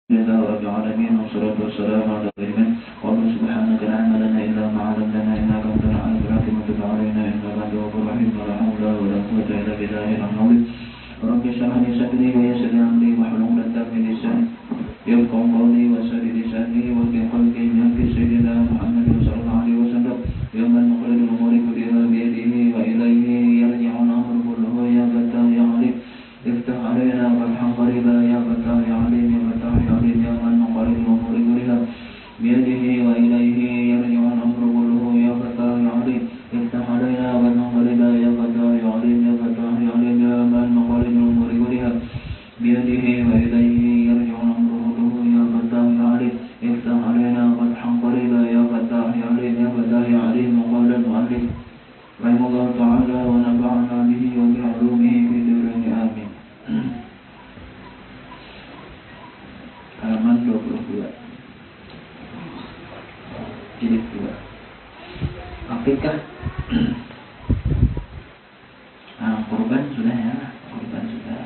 لله رب العالمين والصلاة والسلام على من قالوا سبحانك لا علم لنا إلا ما علمتنا إنك أنت العليم الحكيم وتب علينا إنك أنت الغفور الرحيم ولا حول ولا قوة إلا بالله العظيم رب اشرح لي صدري ويسر لي أمري واحلل عقدة من لساني يفقهوا قولي وسدد لساني وفي قلبي بحق سيدنا محمد صلى الله عليه وسلم يوم المخرج الأمور كلها بيده وإليه يرجع الأمر كله يا فتاه يا عليم افتح علينا فتحا قريبا يا فتاه يا عليم يا فتاه يا عليم يا من مخرج الأمور كلها بيده وإليه يرجع الأمر كله يا فتاه يا عليم افتح علينا فتحا قريبا يا فتاه يا عليم يا فتاه يا عليم يا من مخرج الأمور كلها بيده وإليه يرجع الأمر كله يا فتاه يا عليم افتح علينا فتحا قريبا يا فتاه يا عليم يا فتاه يا عليم وقال المؤلف رحمه الله تعالى ونفعنا به وبعلومه في الدارين آمين. Halaman 22 jilid 2 Akikah. Kurban sudah ya, kurban sudah.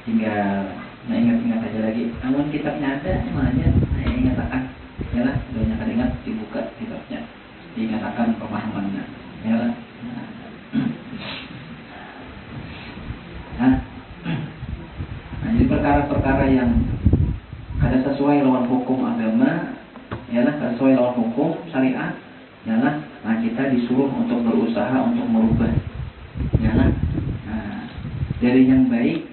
Tinggal ingat-ingat aja lagi. Namun kitabnya ada, semuanya ingat akan. Yalah, banyak ingat dibuka kitabnya. Diingatkan pemahamannya. Yalah. Jadi perkara-perkara yang kada sesuai lawan hukum agama, yalah, sesuai lawan hukum syariat, yalah, nah kita disuruh untuk berusaha untuk merubah, yalah, dari yang baik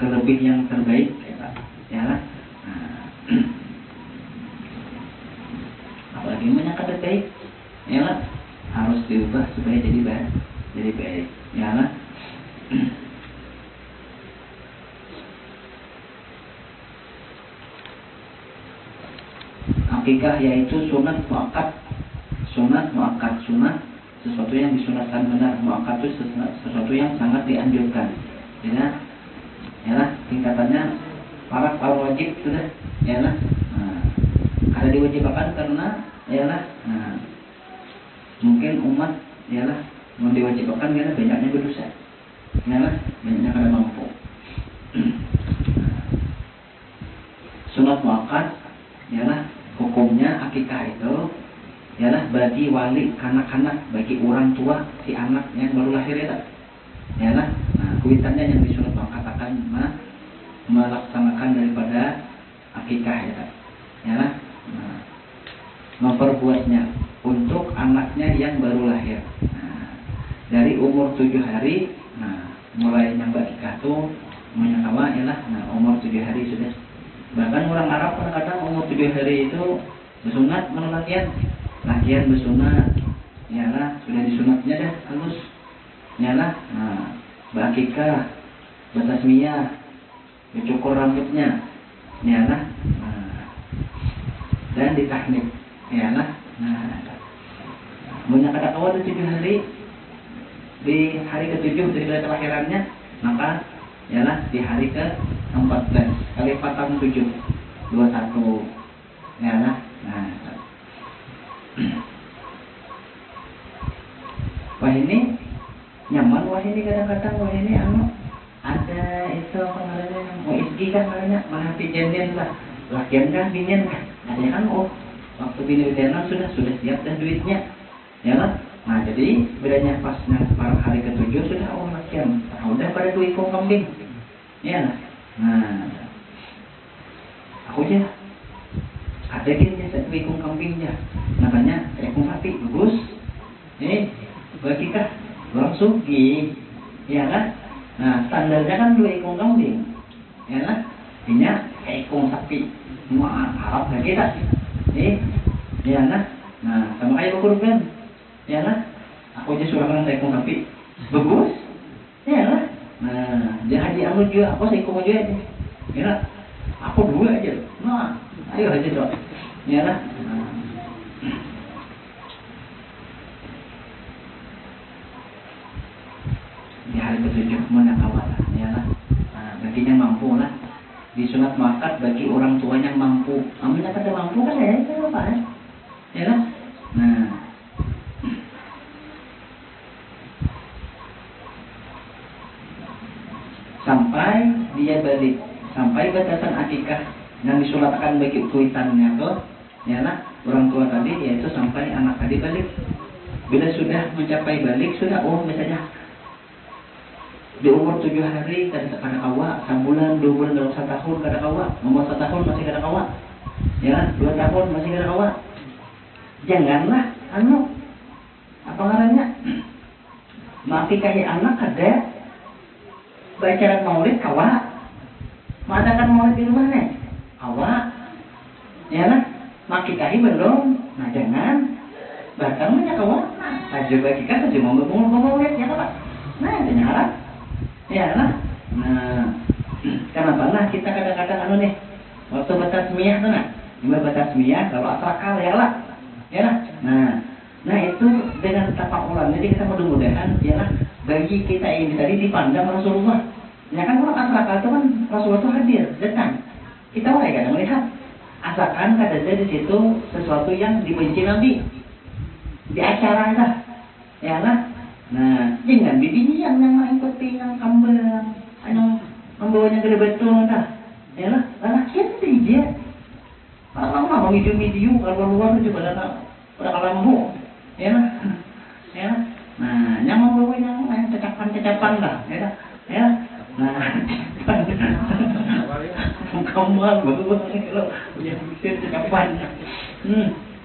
ke lebih yang terbaik, yalah, apalagi yang kada baik, yalah, harus diubah supaya jadi baik, yalah. Akikah yaitu sunat muakkad. Sunat muakkad, sunat sesuatu yang disunatkan benar. Muakkad itu sesuatu yang sangat dianjurkan. Ya, yalah, tingkatannya farad atau wajib sudah, yalah. Ada diwajibkan karena yalah, mungkin umat yalah mau diwajibkan karena banyaknya berdosa. Yalah, banyaknya kada mampu. Sunat muakkad yalah, hukumnya akikah itu ialah bagi wali kanak-kanak, bagi orang tua si anak yang baru lahir itu. Ialah, kuitannya yang disunat mengatakan melaksanakan daripada akikah itu. Ialah, memperbuatnya untuk anaknya yang baru lahir. Dari umur 7 hari, mulai nyambak akikah itu menyatawa ialah, umur 7 hari sudah. Bahkan orang Arab kadang-kadang umur 7 hari itu bersunat latihan bersunat, yalah, sudah disunatnya dah halus, yalah, berakikah, bertasmiyah, dicukur rambutnya, yalah, dan ditahnik, yalah. Punya kata awal 7 hari, di hari ke-7 dari kelahirannya, maka yalah di hari ke-14 kali 4 7 21, yalah. Wah ini nyaman, wah ini kadang-kadang, wah ini ada itu kemarin USG kan namanya, menghati jenden lah, lakian kan binian kan, ada kan waktu bini udanan sudah siap dan duitnya, yalah. Nah jadi bedanya pas para hari ke-7 sudah lakian, udah pada duit kambing, yalah. Nah aku aja ada gini duit kambingnya, namanya ekor sapi bagus. Ini bagi kah orang sugi, ya kan? Nah standarnya kan 2 ekor kambing, ya kan? Ini ekor sapi, semua Arab lagi tak? Ya kan? Nah sama kayak kurban, ya kan? Aku aja suruh orang ekor sapi, bagus, ya kan? Nah dia haji aku juga, aku seekor aja, ya kan? Aku 2 aja, nah ayo aja dong, ya kan? Di hari ke-7 menakawal, ya lah. Baginya mampu lah. Disunat muakkad bagi orang tua yang mampu. Ambilnya kada mampu kan ya, itu apa ya? Ya lah. Nah, sampai dia balik sampai batasan akikah yang disulatakan bagi kuitannya tuh, ya lah, orang tua tadi yaitu sampai anak tadi balik. Bila sudah mencapai balik, sudah misalnya di umur 7 hari kada kawa, sebulan, 2 bulan, dalam 1 tahun kada kawa, umur 1 tahun masih kada kawa, ya 2 tahun masih kada kawa. Janganlah apa ngarannya, mengakikahi anak ada bacaan maulid kawa, mengadakan maulid di rumah nih kawa, ya lah, mengakikahi belum, nah jangan bahkan banyak kawa, aja bagi kita aja mau maulid ya pak, nah itu nyarat. Ya lah, nah, kenapa lah kita kadang-kadang nih, waktu batasmiyah tuh nah, batasmiyah kalau asrakal ya lah, nah itu dengan tafakulan, jadi kita mudah-mudahan ya lah, bagi kita ini tadi dipandang Rasulullah, ya kan orang asrakal itu kan Rasulullah itu hadir, datang, kita mulai kadang melihat, asalkan ada di situ sesuatu yang dibenci Nabi, di acara lah, ya lah. Nah, jangan bibinya yang main peti, yang kambing, yang membawanya gede betul dah. Ya lah, laki dia. Kalau mau video kalau luar juga pada kalambu. Ya lah. Ya lah. Nah, yang membawa yang main cacapan lah, ya lah. Ya. Nah, kambal bagus kalau punya pikir cacapan.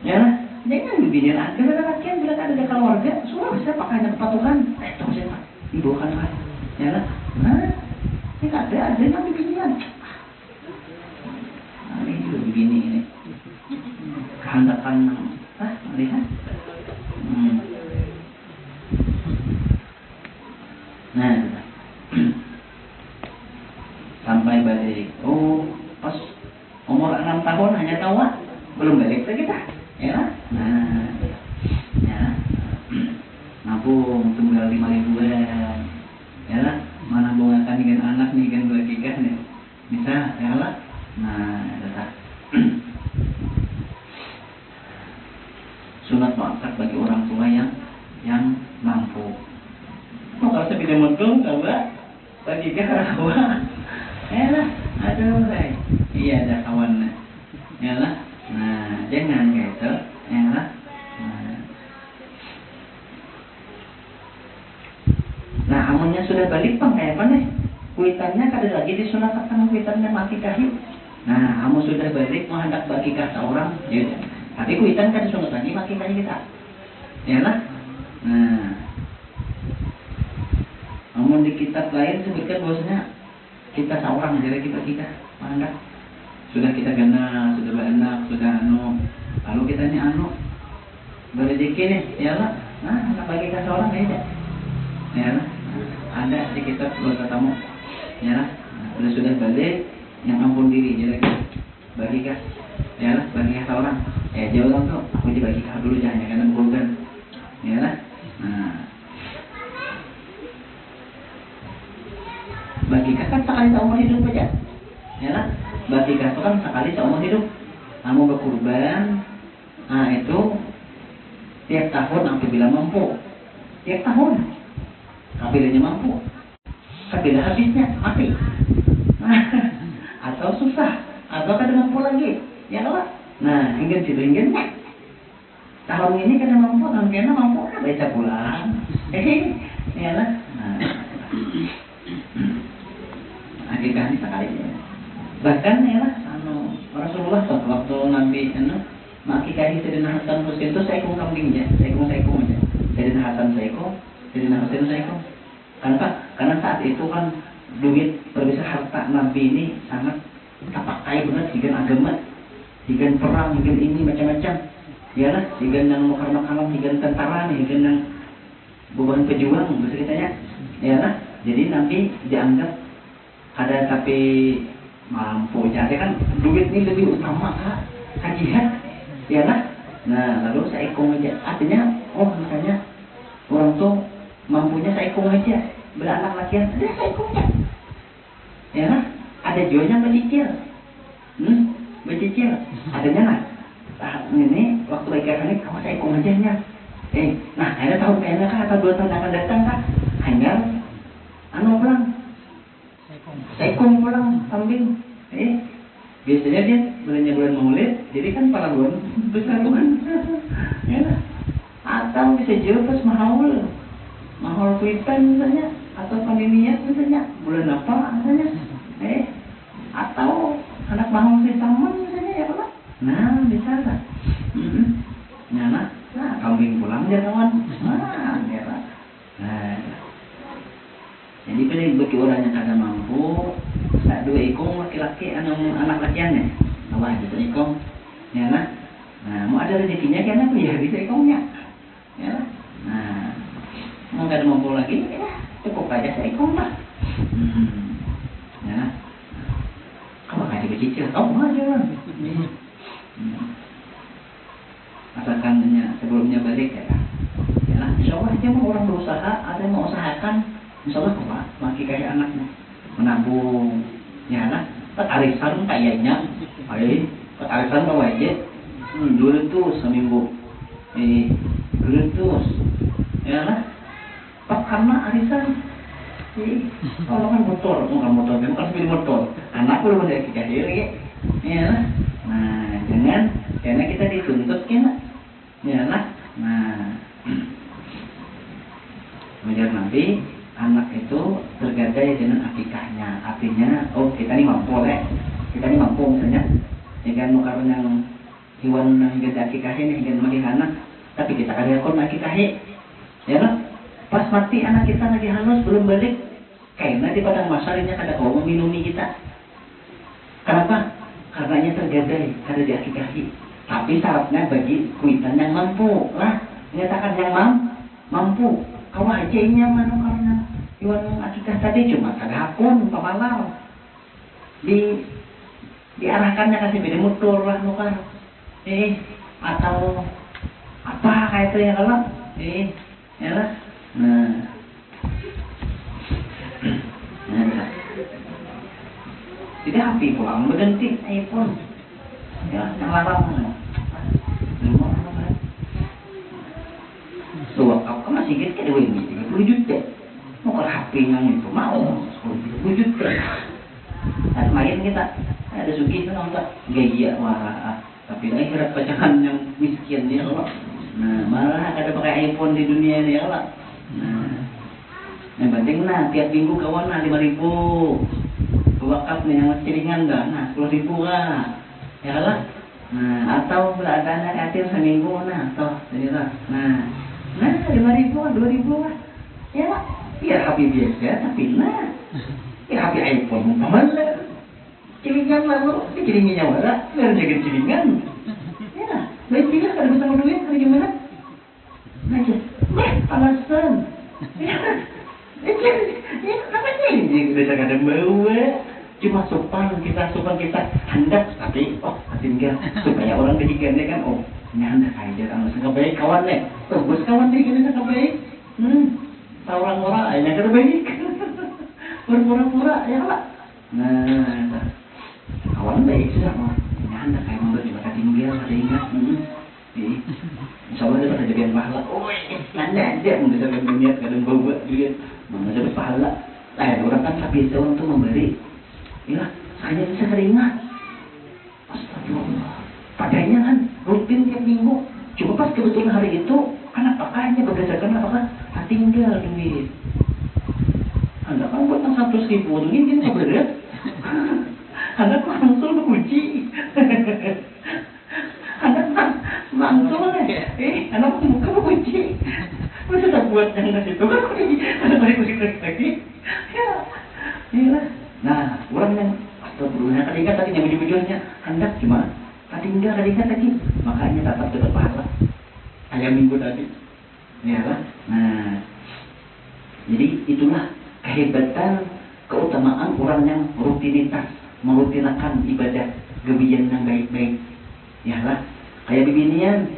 Ya lah. Jangan bibinya lah, bila laki bila ada keluarga, semua bisa pakainya kepatuhan. Tahu siapa? Ibu kan lah, ya lah. Ini ada yang bibinya. Ini juga bibini ini. Kehandapan, lihat. Nah, sampai balik. Pas umur 6 tahun hanya tahu, belum balik lagi kita. Ya, nah, ya, nabung tunggal 5 ribuan, ya lah, mana bungakan dengan anak nih kan bagikan nih, bisa, ya lah, nah, datang. Sunat muakkad bagi orang tua yang mampu. Kalau sepeda motor, coba bagikan orang tua, ya lah, aduh, iya ada kawan, ya lah. Nah, jangan gitu, ya lah. Nah, amunnya sudah balik bang, kayak apa nih? Kuitannya kada lagi disunatkan kuitannya akikahi. Nah, amun sudah balik mau hendak bakikah seorang, ya. Tapi kuitan kan disunat lagi akikahi kita, ya lah. Nah, amun di kitab lain sebutkan bahwasanya kita seorang jadi kita hendak. Sudah kita gana, sudah beranak, sudah lalu kita ini berrezeki nih, ya lah, nah, bagi kita seorang aja, ya lah, ada di kitab keluarga tamu, ya lah, sudah balik, yang ampun diri, jadi bagi kita, ya lah, bagi kita seorang, jauh tuh, aku dibagi kita dulu jangan karena bukan, ya lah, nah, bagi kita kan sekali seumur hidup aja, ya lah. Bagi itu kan sekali seumur hidup. Kamu berkurban, nah itu tiap tahun apabila mampu. Tiap tahun, apabila mampu. Apabila habisnya mati. Atau susah, atau kadang mampu lagi, ya lah. Nah, hingga nih. Tahun ini kadang mampu, tahun kena mampu, baca pulang. Ya lah. Akikah ini sekali ya. Bahkan ya lah, Rasulullah waktu Nabi mengakikahi Sayyidina Hasan Husain itu seekor kambing aja, seekor aja. Sayyidina Hasan seekor, Sayyidina Husain seekor. Kenapa? Karena saat itu kan duit berbesar harta Nabi ini sangat terpakai benar dengan agama, dengan perang, dengan ini macam-macam. Ya lah, dengan yang makalam, dengan tentara nih, dengan yang beban pejuang, bisa kitanya. Ya lah, jadi Nabi dianggap ada tapi mampu jadi kan duit ini lebih utama kan jihad, ya lah. Nah lalu saya ikut aja, artinya misalnya orang tuh mampunya saya ikut aja, beranak lakian, saya ikut aja, ya lah. Ada juga yang bercicil, adanya lah. Ini waktu baiknya ini kamu saya ikut aja nya. Nah ada tahun kayaknya kan atau 2 tahun akan datang kan, hanya pelang. seekor pulang kambing. Biasanya dia bulannya bulan Maulid, jadi kan para bulan besar bukan. Ya lah. Atau bisa juga pas mahal kuitan misalnya, atau pandeminya misalnya, bulan apa misalnya. Atau anak mahal sesaman misalnya ya Pak. Nah, bisa lah. Nah, kambing pulang dia kawan. Ya Pak. Nah, jadi bagi orang yang kada mampu, tak dua ikong laki-laki, anak lakiannya, awah itu ikong, ya lah. Nah, mau ada rezekinya kan ya bisa ikongnya, ya lah. Nah, mau kada mampu lagi, ya cukup aja seikong lah. Ya lah. Kamu kada bercicil, kamu aja lah. Asalkan sebelumnya balik ya lah. Ya lah, insyaallah aja mau orang berusaha, ada yang mau usahakan. Insyaallah Pak, makin kayak anaknya menabung, ya lah. Arisan kayaknya, arisan kau aja, 200 seminggu, 200, ya lah. Pak karena arisan, kalau kan motor, bukan sepeda motor, anak belum ada kikahir, ya lah. Nah, karena kita dituntut kan, ya lah. Nah, kemudian nanti anak itu tergadai dengan akikahnya, artinya kita ini mampu kita ini mampu misalnya dengan mukarun yang hewan yang hingga akikahnya ini hingga mati anak, tapi kita kada yakon akikahnya, ya lah. Pas mati anak kita lagi halus belum balik, karena di padang masarnya kada kau meminumi kita. Kenapa? Karenanya tergadai, kada diakikahi. Tapi syaratnya bagi kuitan yang mampu lah, menyatakan yang mampu. Kau aja mana karena hewan akikah tadi cuma kada hakun pamalar diarahkannya kasih beda motor lah nukar atau apa kayak itu ya kalau ya lah. Nah tidak api pulang berhenti iPhone ya yang larang wakaf kan masih gitu kayak ini 30 juta mau ke HP yang itu mau 10 juta ada main kita ada suki itu nonton gaya wah tapi ini kira pacaran yang miskin ya Allah. Nah malah ada pakai iPhone di dunia ini ya Allah. Nah yang penting tiap minggu kawan 5.000 wakaf nih yang ciringan dah 10.000 lah ya Allah. Nah atau bila ada anak yatim seminggu atau jadi lah. Nah 5.000 2.000 lah ya lah. Ya HP biasa tapi ya HP iPhone umpamanya cilingan lah bro, cilingannya wala biar jaga cilingan ya baik juga kada bisa duit kada gimana aja alasan ya namanya ini bisa kada bawa cuma sopan kita hendak tapi tinggal supaya orang ketiga kan nyanda aja kan sangat baik kawan bos kawan dia kan sangat baik orang-orang aja kada baik berpura-pura ya Pak. Nah kawan baik sudah mau nyanda kayak mau cuma tinggal ada ingat insyaallah dia pada jadian pahala nyanda aja mau bisa berniat kadang bawa duit mau dapat pahala orang kan biasa untuk memberi ya hanya bisa keringat astagfirullah padanya kan rutin tiap minggu cuma pas kebetulan hari itu kan apakah hanya berdasarkan apakah tinggal duit anda kan buat 100.000 ini nggak berat anda langsung menguji anda langsung anda buka menguji sudah buat yang ngasih itu kan anda balik lagi ya nah orang yang astagfirullah kadang tadi yang ujung-ujungnya hendak cuma tinggal kadang tadi makanya tetap dapat pahala ayam minggu tadi ya lah. Nah jadi itulah kehebatan keutamaan orang yang merutinakan ibadah gebian yang baik-baik ya lah kayak beginian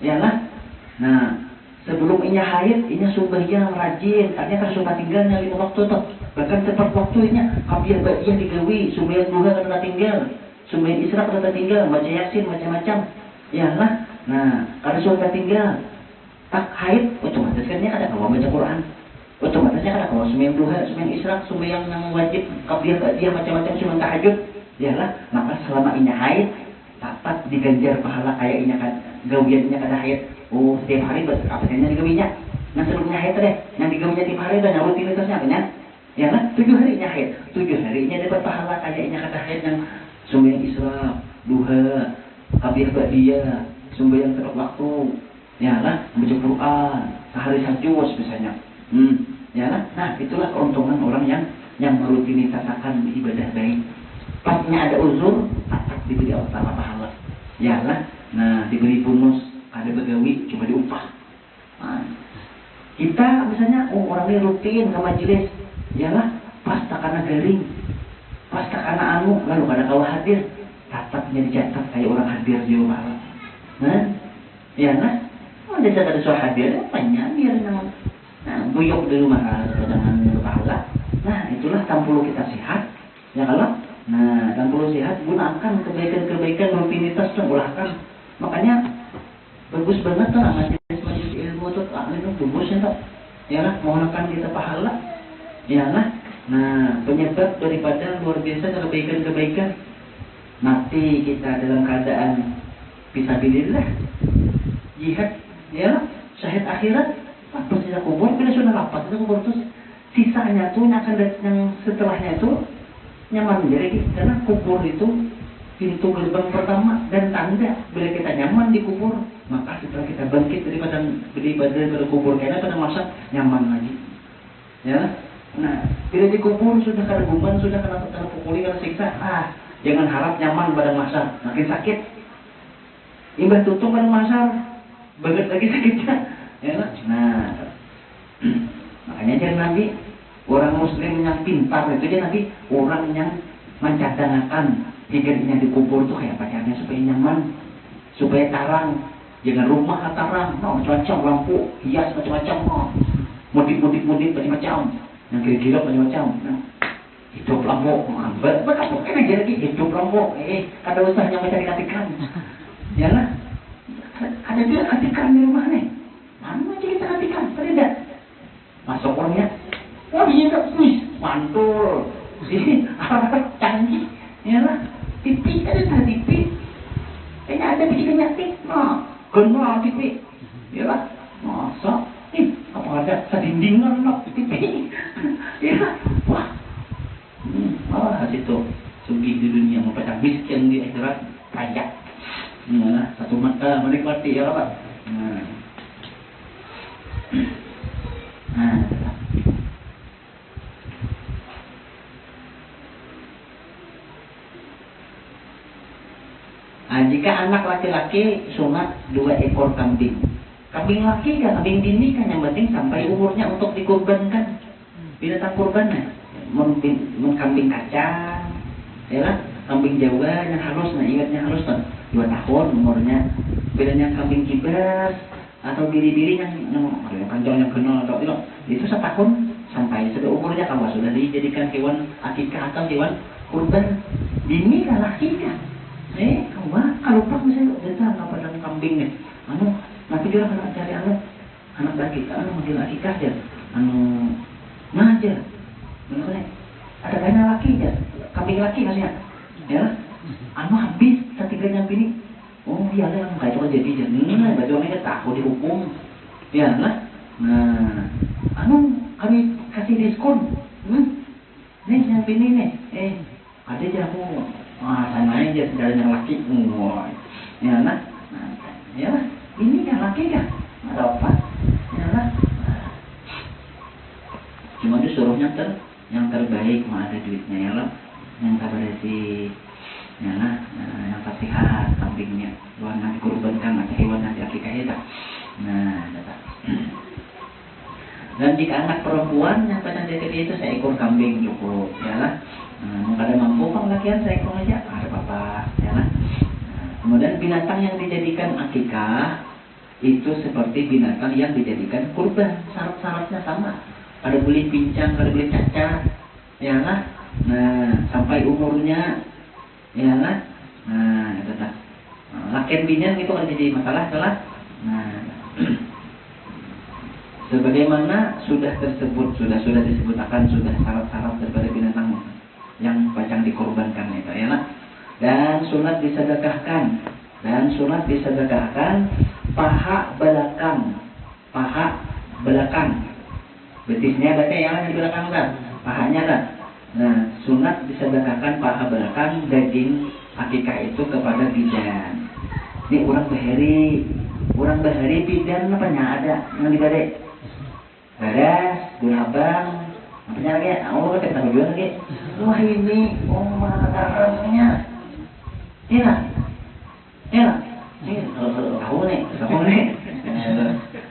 ya lah. Nah sebelum inya haid inya sumbernya rajin artinya kan sumpah tinggalnya 5 waktu tuh bahkan tepat waktunya hampir bagian digawi sumber duha kan tinggal sumber isra kan tinggal baca yasin macam-macam ya lah. Nah kalau sumpah tinggal tak haid otomatis kan ada kawan baca Quran Otomatisnya kan kalau sembahyang duha, sembahyang israk, sembahyang yang wajib, qabliyah, dia macam-macam, cuma tahajud, yalah, maka selama ini haid dapat diganjar pahala kayak ini kan gawiannya kada haid. Oh, setiap hari apa saja digawinya. Nah sebelumnya haid deh, yang digawinya tiap hari dan yang rutinitasnya apa nya? Ya kan? 7 harinya haid, 7 harinya dapat pahala kayak ini kada haid yang sembahyang israk, duha, qabliyah ba'diyah, sembahyang tepat waktu, yalah, baca Quran, sehari sajus misalnya. Ya kan? Nah, itulah keuntungan orang yang merutinitaskan ibadah baik. Pasnya ada uzur, tetap diberi Allah pahala. Ya kan? Nah, diberi bonus, ada begawi, cuma diupah. Nah, kita misalnya, orang ini rutin ke majelis, ya lah, pas tak karena garing, pas tak karena anu, lalu pada kau hadir, tetapnya dicatat kayak orang hadir di rumah. Nah, ya kan? Ada ada soal hadir, banyak biar nama. Nah, buyuk di rumah jangan berpahala. Nah, itulah tampulu kita sehat. Ya kalau, nah, tampulu sehat gunakan kebaikan-kebaikan rutinitas dan ulahkan. Makanya bagus banget tuh majelis ilmu tuh, itu bagus ya tuh. Ya lah, mohonkan kita pahala. Ya lah. Nah, penyebab daripada luar biasa kebaikan-kebaikan. Mati kita dalam keadaan fisabilillah, jihad, ya lah, syahid akhirat. Pas kita kubur, bila sudah rapat, kita kubur terus sisanya tuh yang akan yang setelahnya itu nyaman jadi karena kubur itu pintu gerbang pertama dan tanda bila kita nyaman di kubur, maka setelah kita bangkit daripada kubur kita pada masa nyaman lagi. Ya, nah bila di kubur sudah kena gumban, sudah kena pukuli, kena siksa, jangan harap nyaman pada masa makin sakit. Imbah tutup pada masa banget lagi sakitnya. Ya, nah, makanya jadi Nabi orang Muslim yang pintar itu dia Nabi orang yang mencadangkan hidupnya di kubur tuh kayak pacarnya supaya nyaman, supaya tarang, jangan rumah tarang, macam-macam lampu hias macam-macam, mudik macam-macam, yang kira-kira macam-macam. Nah, hidup lampu, betul kan aja lagi hidup lampu, kada usahnya mencari katikan, ya lah, ada dia katikan di rumah nih. Mana aja kita katikan, tidak masuk orangnya. Oh iya tak, mantul. Ini alat canggih, ya lah. TV ada TV. Kayaknya ada biji kenyati. Nah, kenal TV, ya lah. Masa? Apa ada sedindingan lah TV? Ya lah. Wah, situ sugih di dunia, mau pecah miskin di akhirat kaya. Ya lah, satu mata menikmati ya lah Pak. Jika anak laki-laki sunat 2 ekor kambing. Kambing laki kan, kambing dini kan yang penting sampai umurnya untuk dikurbankan. Binatang kurbannya, kambing kacang, ya lah, kambing Jawa yang halus, nah ingatnya halus kan, 2 tahun umurnya. Bedanya kambing kibas atau biri-biri yang panjang yang kenal atau itu 1 tahun sampai sudah umurnya kalau sudah dijadikan hewan akikah atau hewan kurban. Dini kan laki kan, kalau pas misalnya datang kepada kambing nih, nanti dia akan cari anak laki, manggil akikah aja, ngajar, ada banyak laki ya, kambing laki maksudnya, ya, habis setiganya bini. Oh iya lah, kayak itu jadi baju mereka takut dihukum, ya lah. Nah, kami kasih diskon, nih yang ini nih, ada aja aku, sana aja dari yang laki, ya lah, ya lah, ini yang laki kan, ada apa, ya lah. Cuma disuruhnya yang terbaik, mah ada duitnya ya lah, yang tabarasi. Ya lah, yang fasihat kambingnya, warna dikurbankan atau hewan nanti akikah itu. Nah, dapat. Dan jika anak perempuan yang pada dia itu seekor kambing cukup, ya lah. Mau kada mampu pengakian seekor aja, ada apa-apa, ya lah. Kemudian binatang yang dijadikan akikah itu seperti binatang yang dijadikan kurban, syarat-syaratnya sama. Ada boleh pincang, ada boleh cacat, ya lah. Nah, sampai umurnya. Ya lah, nah itu tak. Lakian binian itu kan jadi masalah salah. Nah, Sebagaimana sudah disebutkan sudah syarat-syarat daripada binatang yang bacang dikorbankan itu ya nak. Dan sunat disedekahkan paha belakang betisnya berarti yang di belakang kan pahanya kan. Nah sunat disedekahkan paha belakang daging akikah itu kepada bidan. Ini orang bahari bidan apanya ada yang dibadai beres, dua abang, apanya lagi? Oh, kita juga lagi. Wah ini, makanannya, enak. Ini tahu nih.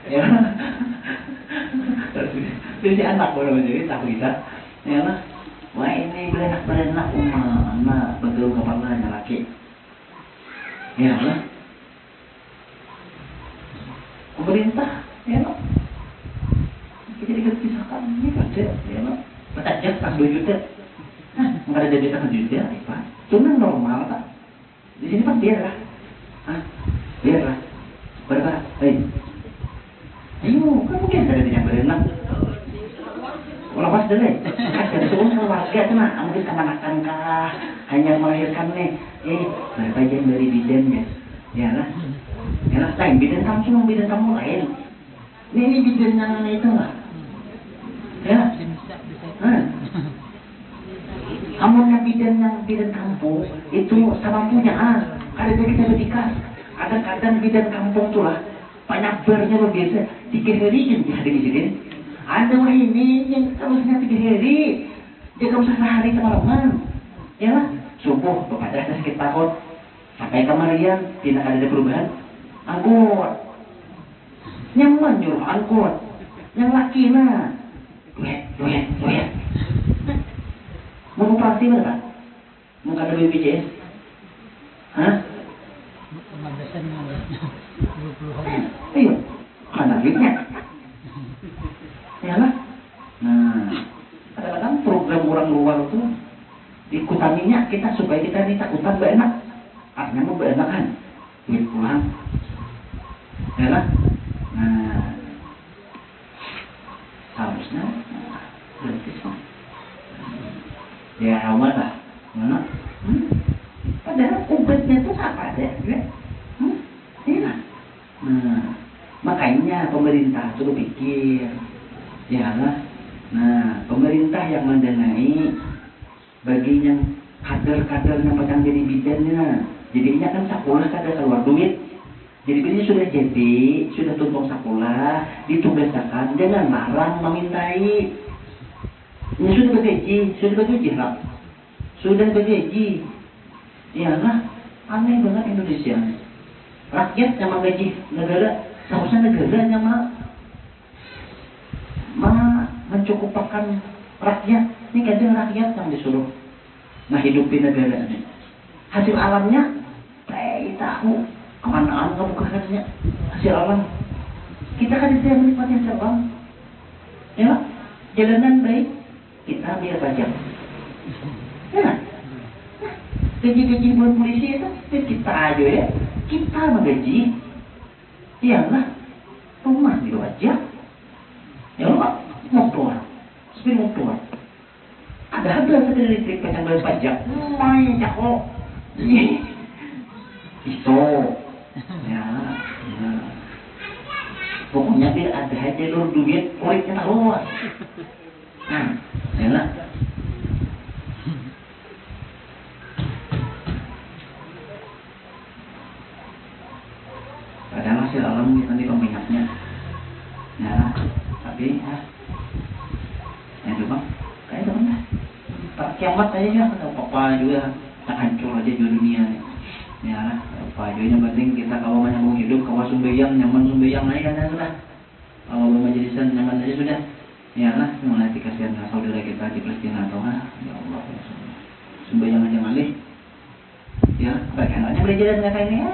Ya, terus si anak baru jadi tahu kita, ya lah. Wah ini berenak, anak betul kepalanya laki. Ya lah. Pemerintah, ya lah. Jadi dipisahkan ini ada ya no pajak pas 2 juta nggak ada jadi 1 juta apa itu kan normal tak di sini kan biarlah berapa ayo kan mungkin ada yang berenang lepas dulu ada semua keluarga cuma mungkin kemanakan kah hanya melahirkan nih berapa jam dari bidan ya lah lain bidan kamu lain ini bidan yang itu lah ya, amunnya bidan kampung itu sama punya ada dari sertifikat, kadang bidan kampung tuh lah banyak luar biasa 3 hari kan di hari ini, ada wah ini yang harusnya 3 hari, dia nggak usah sehari semalaman, ya lah, subuh kepada sedikit takut, sampai kemarian tidak ada perubahan, angkut, nyaman nyuruh angkut, yang laki nah. Duit. Mau operasi berapa? Mau kada BPJS? Hah? 20 hari. Iya, karena duitnya. Yalah. Nah, kadang-kadang program orang luar tuh ikutaninya kita supaya kita ini takutan berenak. Artinya mau berenakan. Duit pulang. Yalah. Nah, harusnya berarti ya aman lah mana padahal obatnya itu apa ada ya iya makanya pemerintah suruh pikir ya lah nah pemerintah yang mendanai bagi yang kader-kadernya padang jadi bidannya jadinya kan sekolah kada keluar duit. Jadi ini sudah tumpang sekolah, ditugaskan, jangan larang memintai. Ini sudah bergaji lah. Sudah bergaji. Ya lah, aneh banget Indonesia. Rakyat yang menggaji negara, seharusnya negara yang mencukupkan rakyat. Ini kadang rakyat yang disuruh menghidupi negara ini. Hasil alamnya, tahu. Kemana kamu kehannya hasil alam kita kan tidak menikmati hasil alam ya jalanan baik kita biar pajak ya gaji buat polisi itu kita aja ya kita menggaji iyalah rumah di wajah ya Allah motor sepeda motor ada harga dari listrik kacang bayar pajak main cakok iso ya. Pokoknya dia ada aja lor duit proyeknya tahu ya lah padahal hasil alam kita di peminatnya ya lah tapi ya coba kayak itu kan tak kiamat aja ya apa juga tak hancur aja di dunia nih ya apa aja yang penting kita kalau menyambung hidup kalau sumbayang nyaman sumbayang naik kan sudah kalau bermajlisan nyaman aja sudah ya lah mulai dikasihan saudara kita di Palestina atau ya Allah sumbayang aja malih ya bagaimana belajar dengan kayak ini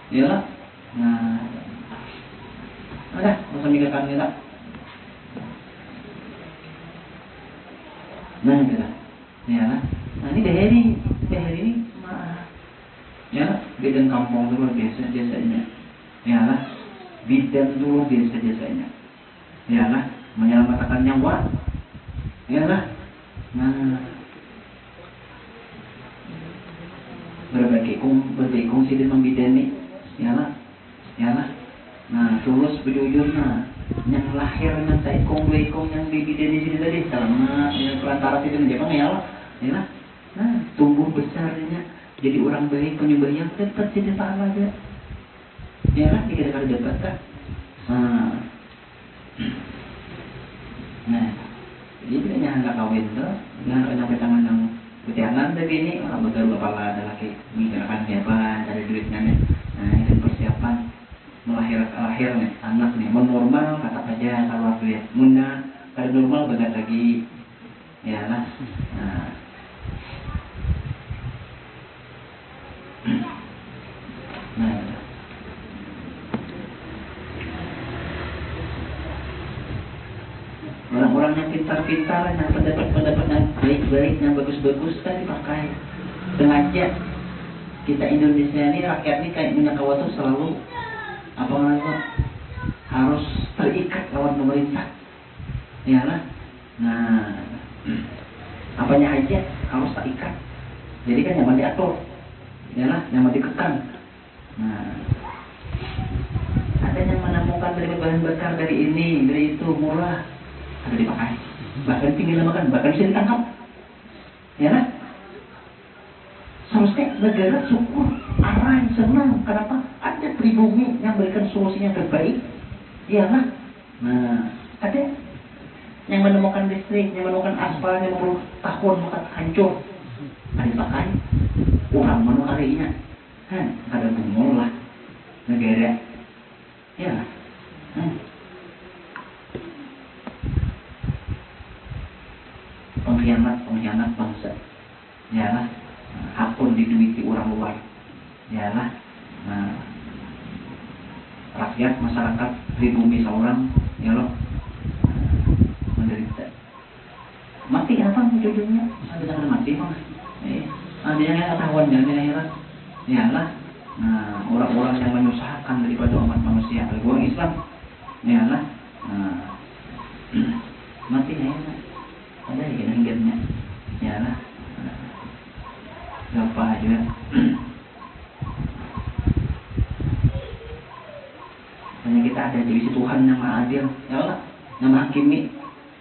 ya lah nah udah usah mikirkan kita nah kita ya lah nah ini dari ini ya bidan kampung itu luar biasa biasanya ya lah bidan itu luar biasa jasanya. Ya lah, menyelamatkan nyawa. Ya lah. Nah, berbagi kongsi dengan bidan ini. Ya lah. Nah, terus bujur-bujurnya yang lahir dengan saikong yang di bidan di sini tadi selamat yang perantara itu menjadi ya lah. Nah, tumbuh besarnya jadi orang baik penyembah yang dapat jadi pahala aja. Ya lah, kita dapat kan. Nah, jadi tidak hanya kawin tuh, dengan nyampe tangan yang ketiangan tapi ini orang betul kepala ada laki menggerakkan siapa cari duitnya nih. Nah, itu persiapan melahir nih anak nih normal kata aja kalau duit muna kalau normal benar lagi ya lah. Nah, orang-orang yang pintar-pintar yang pendapat yang baik-baik yang bagus-bagus kan dipakai sengaja. Kita Indonesia ini rakyat ini kayak minyak kawasan selalu apa namanya harus terikat lawan pemerintah ya lah. Nah, apanya aja harus terikat jadi kan nyaman diatur ya lah, nyaman dikekang. Nah, ada yang menemukan dari bahan bakar dari ini dari itu murah ada dipakai bahkan tinggal makan bahkan bisa ditangkap ya lah. Seharusnya negara syukur, arai, senang. Kenapa? Ada pribumi yang berikan solusinya terbaik. Iyalah. Nah, ada yang menemukan listrik, yang menemukan aspal, yang menemukan tahun maka hancur. Ada pakai orang menukarinya. Ada mengolah negara. Iyalah. Pengkhianat bangsa. Iyalah. Akun diduiti orang luar ya lah. Nah, rakyat masyarakat pribumi seorang ya loh menderita mati apa ujungnya ada mati mah ada yang ketahuan ya lah. Nah, orang-orang yang menyusahkan daripada umat manusia orang Islam ya lah. Nah, mati ya ada yang hinggirnya ya lah. Apa aja hanya kita ada di sisi Tuhan yang maha adil ya Allah yang maha hakimi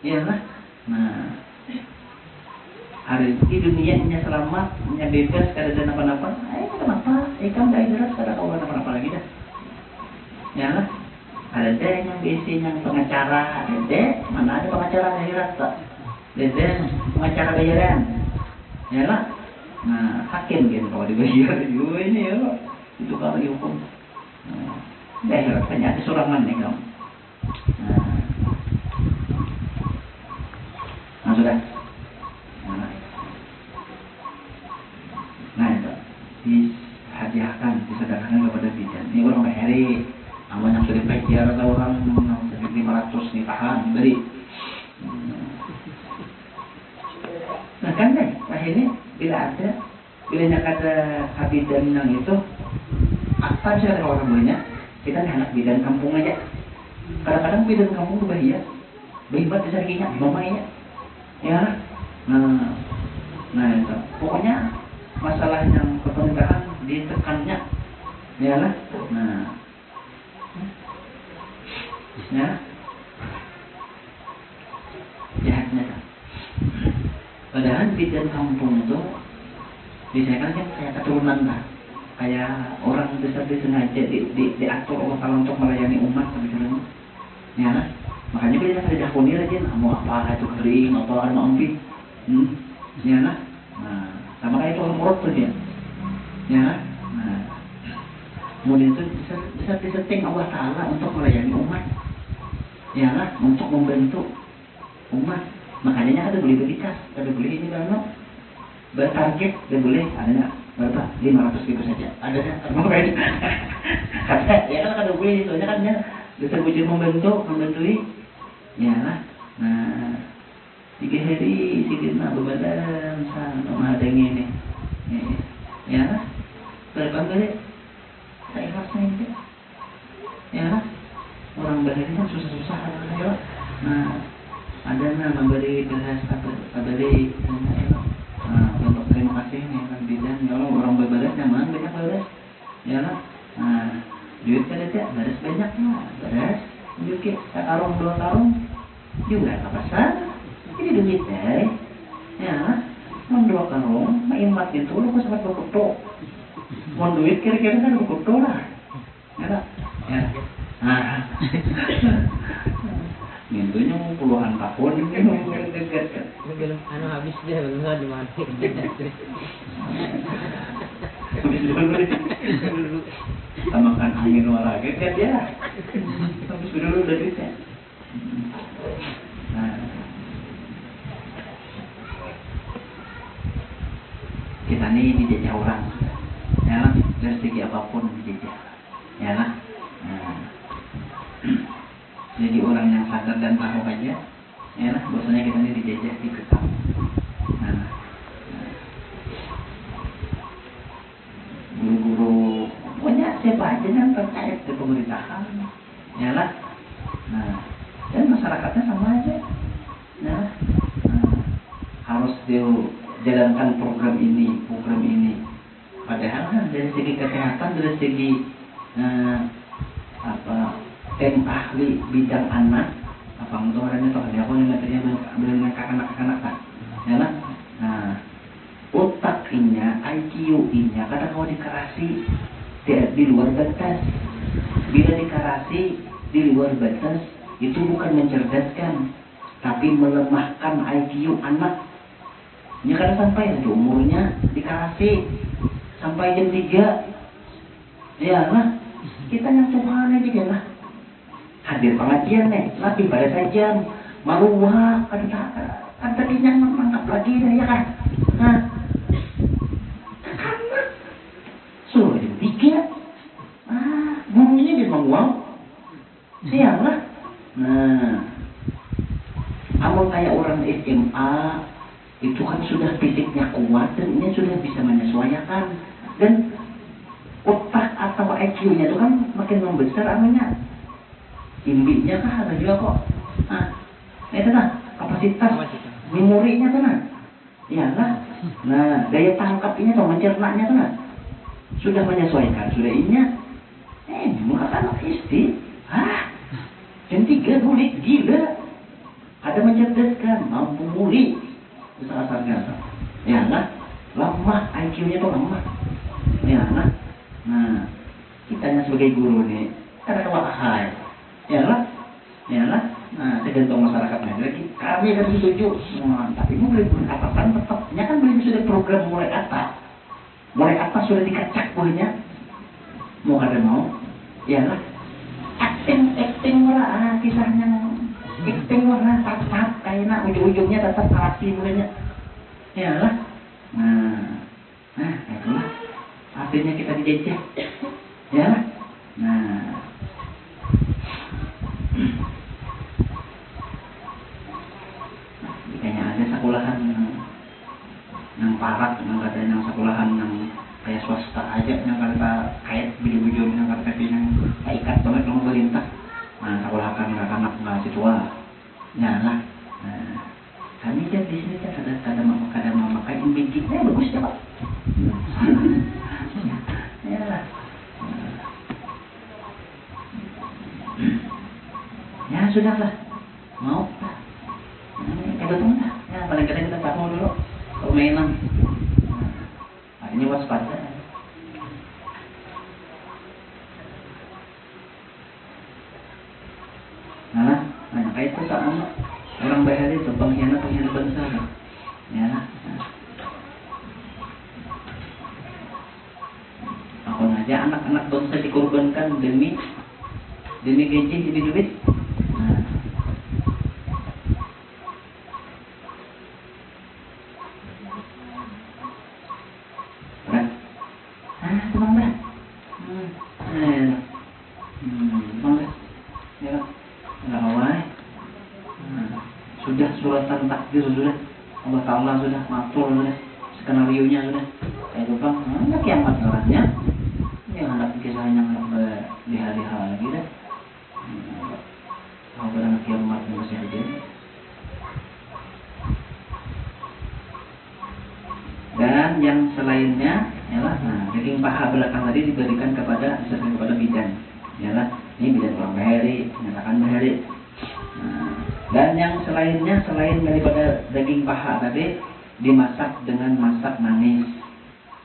ya Allah. Nah, hari ini dunianya selamat nya bebas kada ada apa-apa kenapa ikan dari deras kada kau apa-apa lagi dah ya Allah. Ada yang biasanya yang pengacara ada mana ada pengacara akhirat tak ada pengacara bayaran ya Allah. Nah, hakim gitu kalau dibayar juga ini ya itu kalau dihukum. Daerah hanya ada surangan nih kamu. Nah sudah. Nah itu dihadiahkan, disedekahkan kepada bidan. Ini orang bahari, aman yang sudah bayar atau orang 500 nikahan beri. Nah kan deh, akhirnya bila ada bidan yang itu apa saja orang banyak kita nih anak bidan kampung aja kadang-kadang bidan kampung tuh bahaya banget besarnya mamanya ya. Nah itu pokoknya masalah yang pemerintahan ditekannya ya lah. Nah ya jahatnya padahal bidan kampung itu biasanya kan kayak keturunan lah, kayak orang besar disengaja diatur Allah Ta'ala untuk melayani umat begitu ya. Makanya biasanya ada dahuni aja mau apa itu kering apa mau ambil ya lah. Nah sama kayak itu orang murad tuh dia ya. Nah kemudian itu bisa disetting Allah Ta'ala untuk melayani umat ya lah, untuk membantu umat. Makanya ada boleh berikas, ada boleh ini kalau bertarget, ada boleh ada berapa 500.000 saja, ada mau kayak ya kan ada boleh itu, kan ya bisa bujur membantui ya lah. Nah 3 hari sikit nak berbadan sama ada yang ini ya lah berapa kali saya ikhlasnya itu ya lah. karung 2 karung juga nggak pasar. Ini duit ya, mau 2 karung, maimat itu lu kok sempat berkutuk. Mau duit kira-kira kan berkutuk lah, ya, ya. Nah, mintunya puluhan tahun ini dekat kan. Belum habis dia belum di mana. Habis dulu. Tambahkan angin olahraga kan ya. Habis dulu udah duitnya. Nah, kita nih dijajah orang, ya lah, dari segi apapun dijajah, ya lah. Nah, jadi orang yang sadar dan tahu aja, ya lah, bahwasanya kita ini dijajah, dikekang. Nah, guru-guru, pokoknya siapa aja yang terkait dengan pemerintahan, ya lah. Nah, dan masyarakatnya sama aja, ya lah. Nah, harus dijalankan program ini. Padahal kan dari segi kesehatan, dari segi tim ahli bidang anak, apa untuk orangnya toh dia pun materinya dengan anak-anak kan, ya lah. Nah, otaknya, IQ-nya, kadang kalau dikerasi di luar batas. Bila dikerasi di luar batas, itu bukan mencerdaskan, tapi melemahkan IQ anak. Ya kan sampai di umurnya dikerasi sampai jam 3, ya lah. Kita yang subhanallah juga lah. Hadir pengajian nih, lebih pada sajam, maruah, kan tadinya mantap lagi ya kan. Nah, karena suruh jam 3, gurunya dia menguang, siang lah. Nah, amal kayak orang SMA itu kan sudah fisiknya kuat dan ini sudah bisa menyesuaikan, dan otak atau IQ-nya itu kan makin membesar anunya. Imbiknya kan ada juga kok. Nah, itu nah kapasitas memorinya tuh nah, ya lah. Nah, daya tangkapnya atau mencernanya tuh nah sudah menyesuaikan, sudah inya. Makan istri, jam 3 bulik gila. Ada mencerdaskan, mampu muli, besar-besarnya. Ya lah, lemah IQ-nya tuh lemah. Ya lah. Nah, kitanya sebagai guru nih, ada kewalahan. Ya lah. Nah, tergantung masyarakatnya lagi. Kami kan setuju. Nah, tapi mau beli atasan tetapnya kan beli sudah program mulai atas. Mulai atas sudah dikacak bolehnya. Mau ada mau. Ya lah. Acting lah, kisahnya. Acting lah, tatap kayaknya ujung-ujungnya tetap arti bolehnya. Ya lah. Nah, itulah. Artinya kita dijajah. Ya lah. Nah, kayaknya ada sekolahan yang parak, yang katanya yang sekolahan yang kayak swasta aja, yang kata kait biju-biju, yang kata yang ikat banget sama pemerintah. Nah, sekolahan anak mahasiswa, ya lah. Nah, kami kan di sini kan ada mama kain bijinya bagus ya pak. Ya lah. Ya sudahlah, mau kita tunggu lah. Ya paling kadang kita tahu dulu permainan. Artinya waspada. Nah, kayak itu sama orang bahaya itu pengkhianat bangsa. Ya. Aku aja anak-anak bangsa dikorbankan demi gaji, demi duit. Sudah suratan takdir sudah, Allah Ta'ala sudah matur sudah, skenario nya sudah. Kayak bang, ada kiamat orangnya. Yang hendak kisah yang liha-liha lagi dah. Mau berangkat kiamat masih aja. Dan yang selainnya, ialah daging paha belakang tadi diberikan kepada bidan. Ialah ini bidan orang bahari, menyatakan bahari. Nah, dan yang selainnya selain daripada daging paha tadi dimasak dengan masak manis,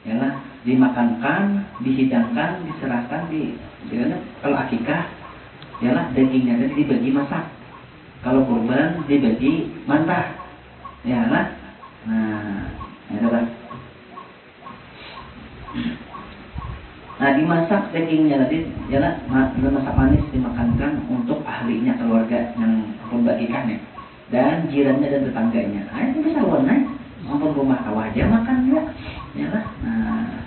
yalah, dimakankan, dihidangkan, diserahkan kalau akikah, yalah dagingnya tadi dibagi masak, kalau kurban dibagi mantah, yalah. Nah, ya kan. Nah, dimasak dagingnya tadi, yalah, masak manis dimakankan untuk ahlinya keluarga yang akikah nih, dan jirannya dan tetangganya. Ah, itu bisa warna, ampun rumah kawah aja makan juga, yalah. Nah,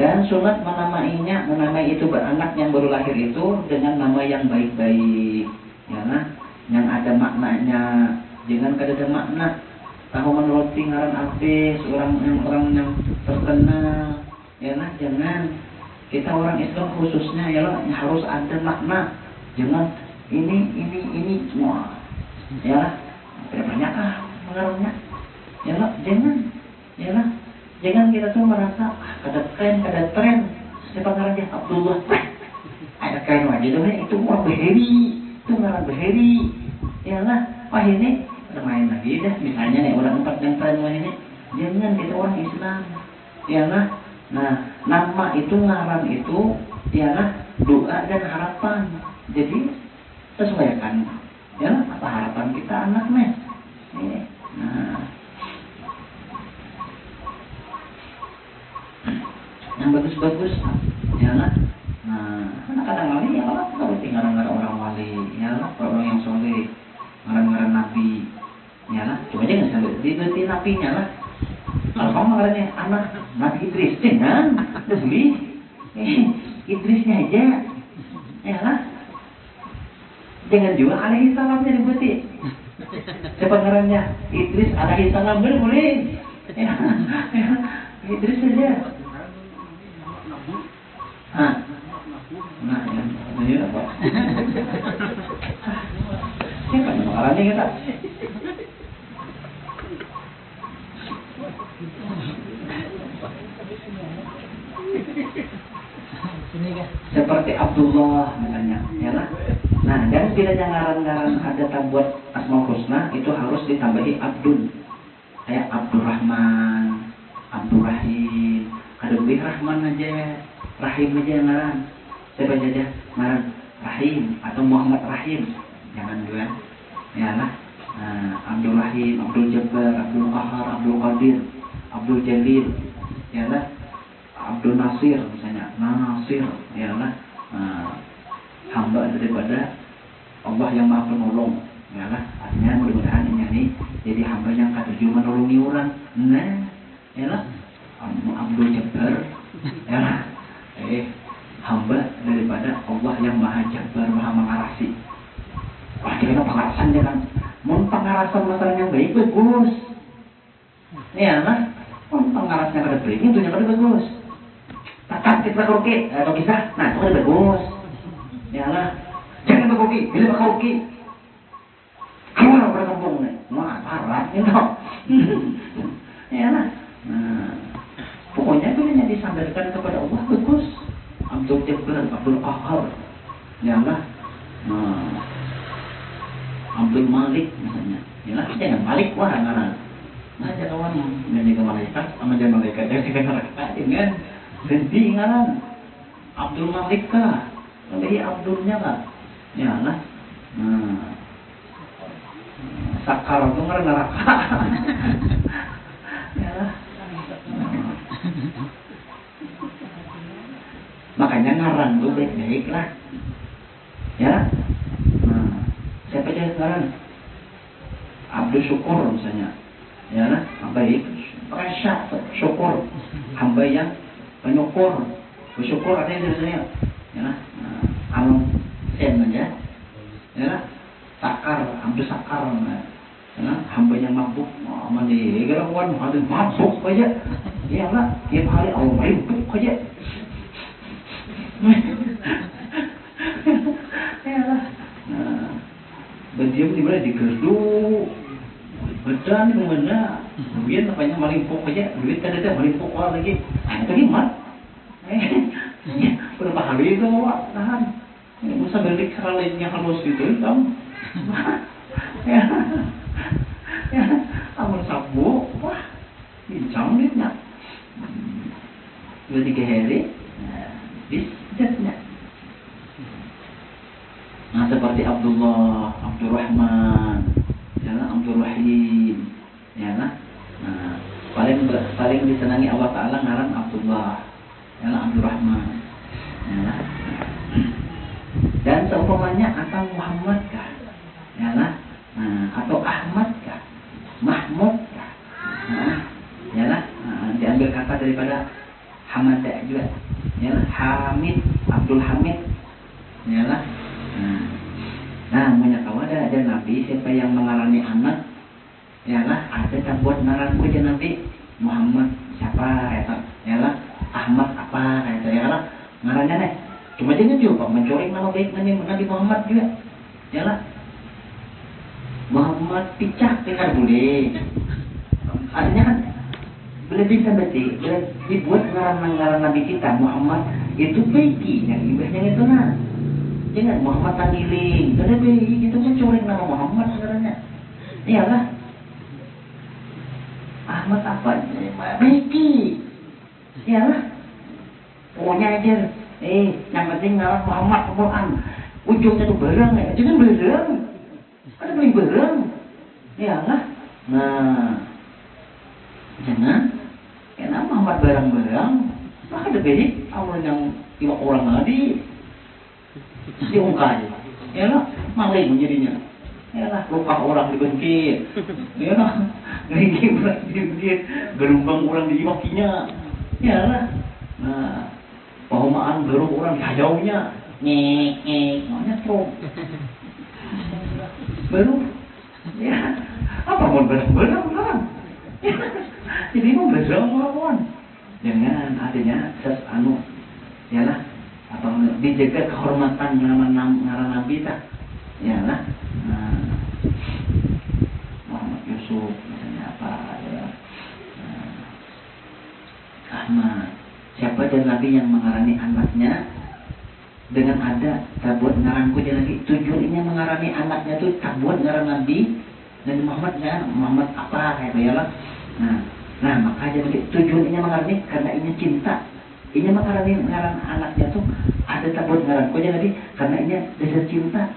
dan sunat menamai itu beranak yang baru lahir itu dengan nama yang baik-baik, yalah, yang ada maknanya, jangan kada ada makna. Tahu roti ngaran artis orang yang terkenal, yalah, jangan. Kita orang Islam khususnya yalah harus ada makna. Jangan ini semua. Yalah, tidak banyakkah pengaruhnya? Yalah, jangan kita tuh merasa ada tren. Siapa ngarannya Abdullah? Ada tren aja tuh itu orang Beheri, itu ngaran Beheri. Yalah, wah ini main lagi dah. Misalnya nih orang empat yang tren ini, jangan kita orang Islam. Yalah. Nah, nama itu ngaran itu ialah doa dan harapan. Jadi sesuaikan, ya apa harapan kita anaknya. Nah, yang bagus-bagus, ialah. Nah, kadang-kadang wali ya lah, kalau tinggal orang wali, ialah orang yang soleh, ngaran-ngaran nabi, ialah. Coba jangan sampai diberti nabinya lah. Kalau kamu ngarannya anak Nabi Idris, jangan, udah beli, Idrisnya aja, ya lah, jangan juga alaihi salamnya dibuati. Siapa ngarannya Idris alaihi salam boleh, ya, Idris aja. Nah, ini apa? Siapa ngarannya kita? Seperti Abdullah misalnya, ya lah. Nah, dan bila ngaran-ngaran ada buat Asmaul Husna itu harus ditambahi Abdul, kayak Abdurrahman, Abdurrahim. Ada lebih Rahman aja, Rahim aja ngaran. Siapa aja ngaran Rahim atau Muhammad Rahim, jangan juga, ya lah. Nah, Abdul Rahim, Abdul Jabbar, Abdul Qahar, Abdul Qadir, Abdul Jalil, ya lah. Abdul Nasir misalnya, Nasir, ya lah, hamba daripada Allah yang Maha Penolong, ya lah. Artinya mudah-mudahan ini jadi hamba yang ketujuh menolongi orang. Nah, ya lah, Abdul Jabbar, ya lah, hamba daripada Allah yang Maha Jabbar, Maha mengarasi. Wah, kira-kira pengarasan dia kan, mau pengarasan masalah yang baik bagus, ya lah, mau pengarasnya kada baik itu yang kada bagus. Tak kita koki, atau kisah, nah itu kan bagus. Ya lah, jangan berkoki, bila berkoki, keluar dari kampung nih, wah parah, itu. Ya lah, nah, pokoknya itu hanya disandarkan kepada Allah bagus. Abdul Jabbar, Abdul Qahar, ya lah, Abdul Malik misalnya, ya lah, jangan Malik wah ngaran. Nah, jangan kawan yang menjaga malaikat, sama jangan malaikat, jangan malaikat, jangan. Ganti ngaran Abdul Malik kah? Lebih Abdulnya kah? Ya lah. Nah, Sakar itu ngaran neraka. Ya lah. Makanya ngaran tuh baik-baik lah. Ya. Nah, siapa aja ngaran? Abdul Syukur misalnya. Ya lah, baik. Rasa syukur, hamba yang penyukur, bersyukur artinya biasanya, ya lah, alam sen aja, ya lah, sakar, Abdul Sakar, ya lah, hamba yang mabuk, mandi, gerawan, ada mabuk aja, ya lah, tiap hari Allah mabuk aja, ya lah, berdiam di mana di gerdu, bedan di mana. Duit apanya malimpok aja, duit kan ada malimpok lagi. Itu gimana? Berapa hari itu Wak? Tahan. Ini bisa balik lainnya halus gitu, kamu. Ya, ya, amun sabu, wah, bincang dia. 2-3 hari, bisnya. Nah seperti Abdullah, Abdurrahman, ya lah, Abdul Rahim, ya lah. Nah, paling disenangi Allah Taala ngaran Abdullah, ya lah, Abdurrahman, ya lah. Dan seumpamanya atau Muhammad kah, ya lah, atau Ahmad kah, Mahmud kah, ya lah, diambil kata daripada Hamad juga, ya lah, Hamid, Abdul Hamid, ya lah. Nah, menyatakan ada Nabi siapa yang mengarani anak, ya lah, ada tak buat ngaran ku Nabi Muhammad siapa, ya lah, Ahmad apa, ya lah, ngarannya nih. Cuma jangan juga mencoreng nama baik Nabi Muhammad juga, ya lah. Muhammad Picak kan boleh. Artinya kan boleh bisa berarti dibuat ngaran Nabi kita Muhammad itu baiki yang ibahnya itu nah. Jangan Muhammad Taniling, ada bayi gitu kan coreng nama Muhammad sebenarnya. Iyalah. Ahmad apa? Baiki. Iyalah. Pokoknya aja. Yang penting ngaran Muhammad Quran. Ujungnya tuh bareng ya. Jangan bareng. Ada beli bareng. Iyalah. Nah. Jangan. Karena Muhammad bareng-bareng. Maka ada bayi awal yang iwak orang tadi. Diungkap, ya lah, maling jadinya, ya lah, lupa orang dibenci, ya lah, ngeri orang dibenci, gerumbang orang dimakinya, ya lah, nah, pahamaan baru orang hajaunya, makanya tuh, baru, ya, apa mau berang orang, jadi mau berang orang, jangan adanya ya lah. Atau dijaga kehormatan ngaran Nabi tak, ya lah. Muhammad Yusuf misalnya apa, ya. Ahmad. Siapa dan Nabi yang mengarani anaknya dengan ada tabuat ngaranku dia lagi tujuannya mengarani anaknya tuh tabuat ngaran Nabi Muhammad ya Muhammad apa kayak ya lah. Nah maka jadi tujuannya mengarani karena ini cinta. Ini mengarani ngaran anaknya tuh ada tabuat ngaranku aja Nabi karena ini dasar cinta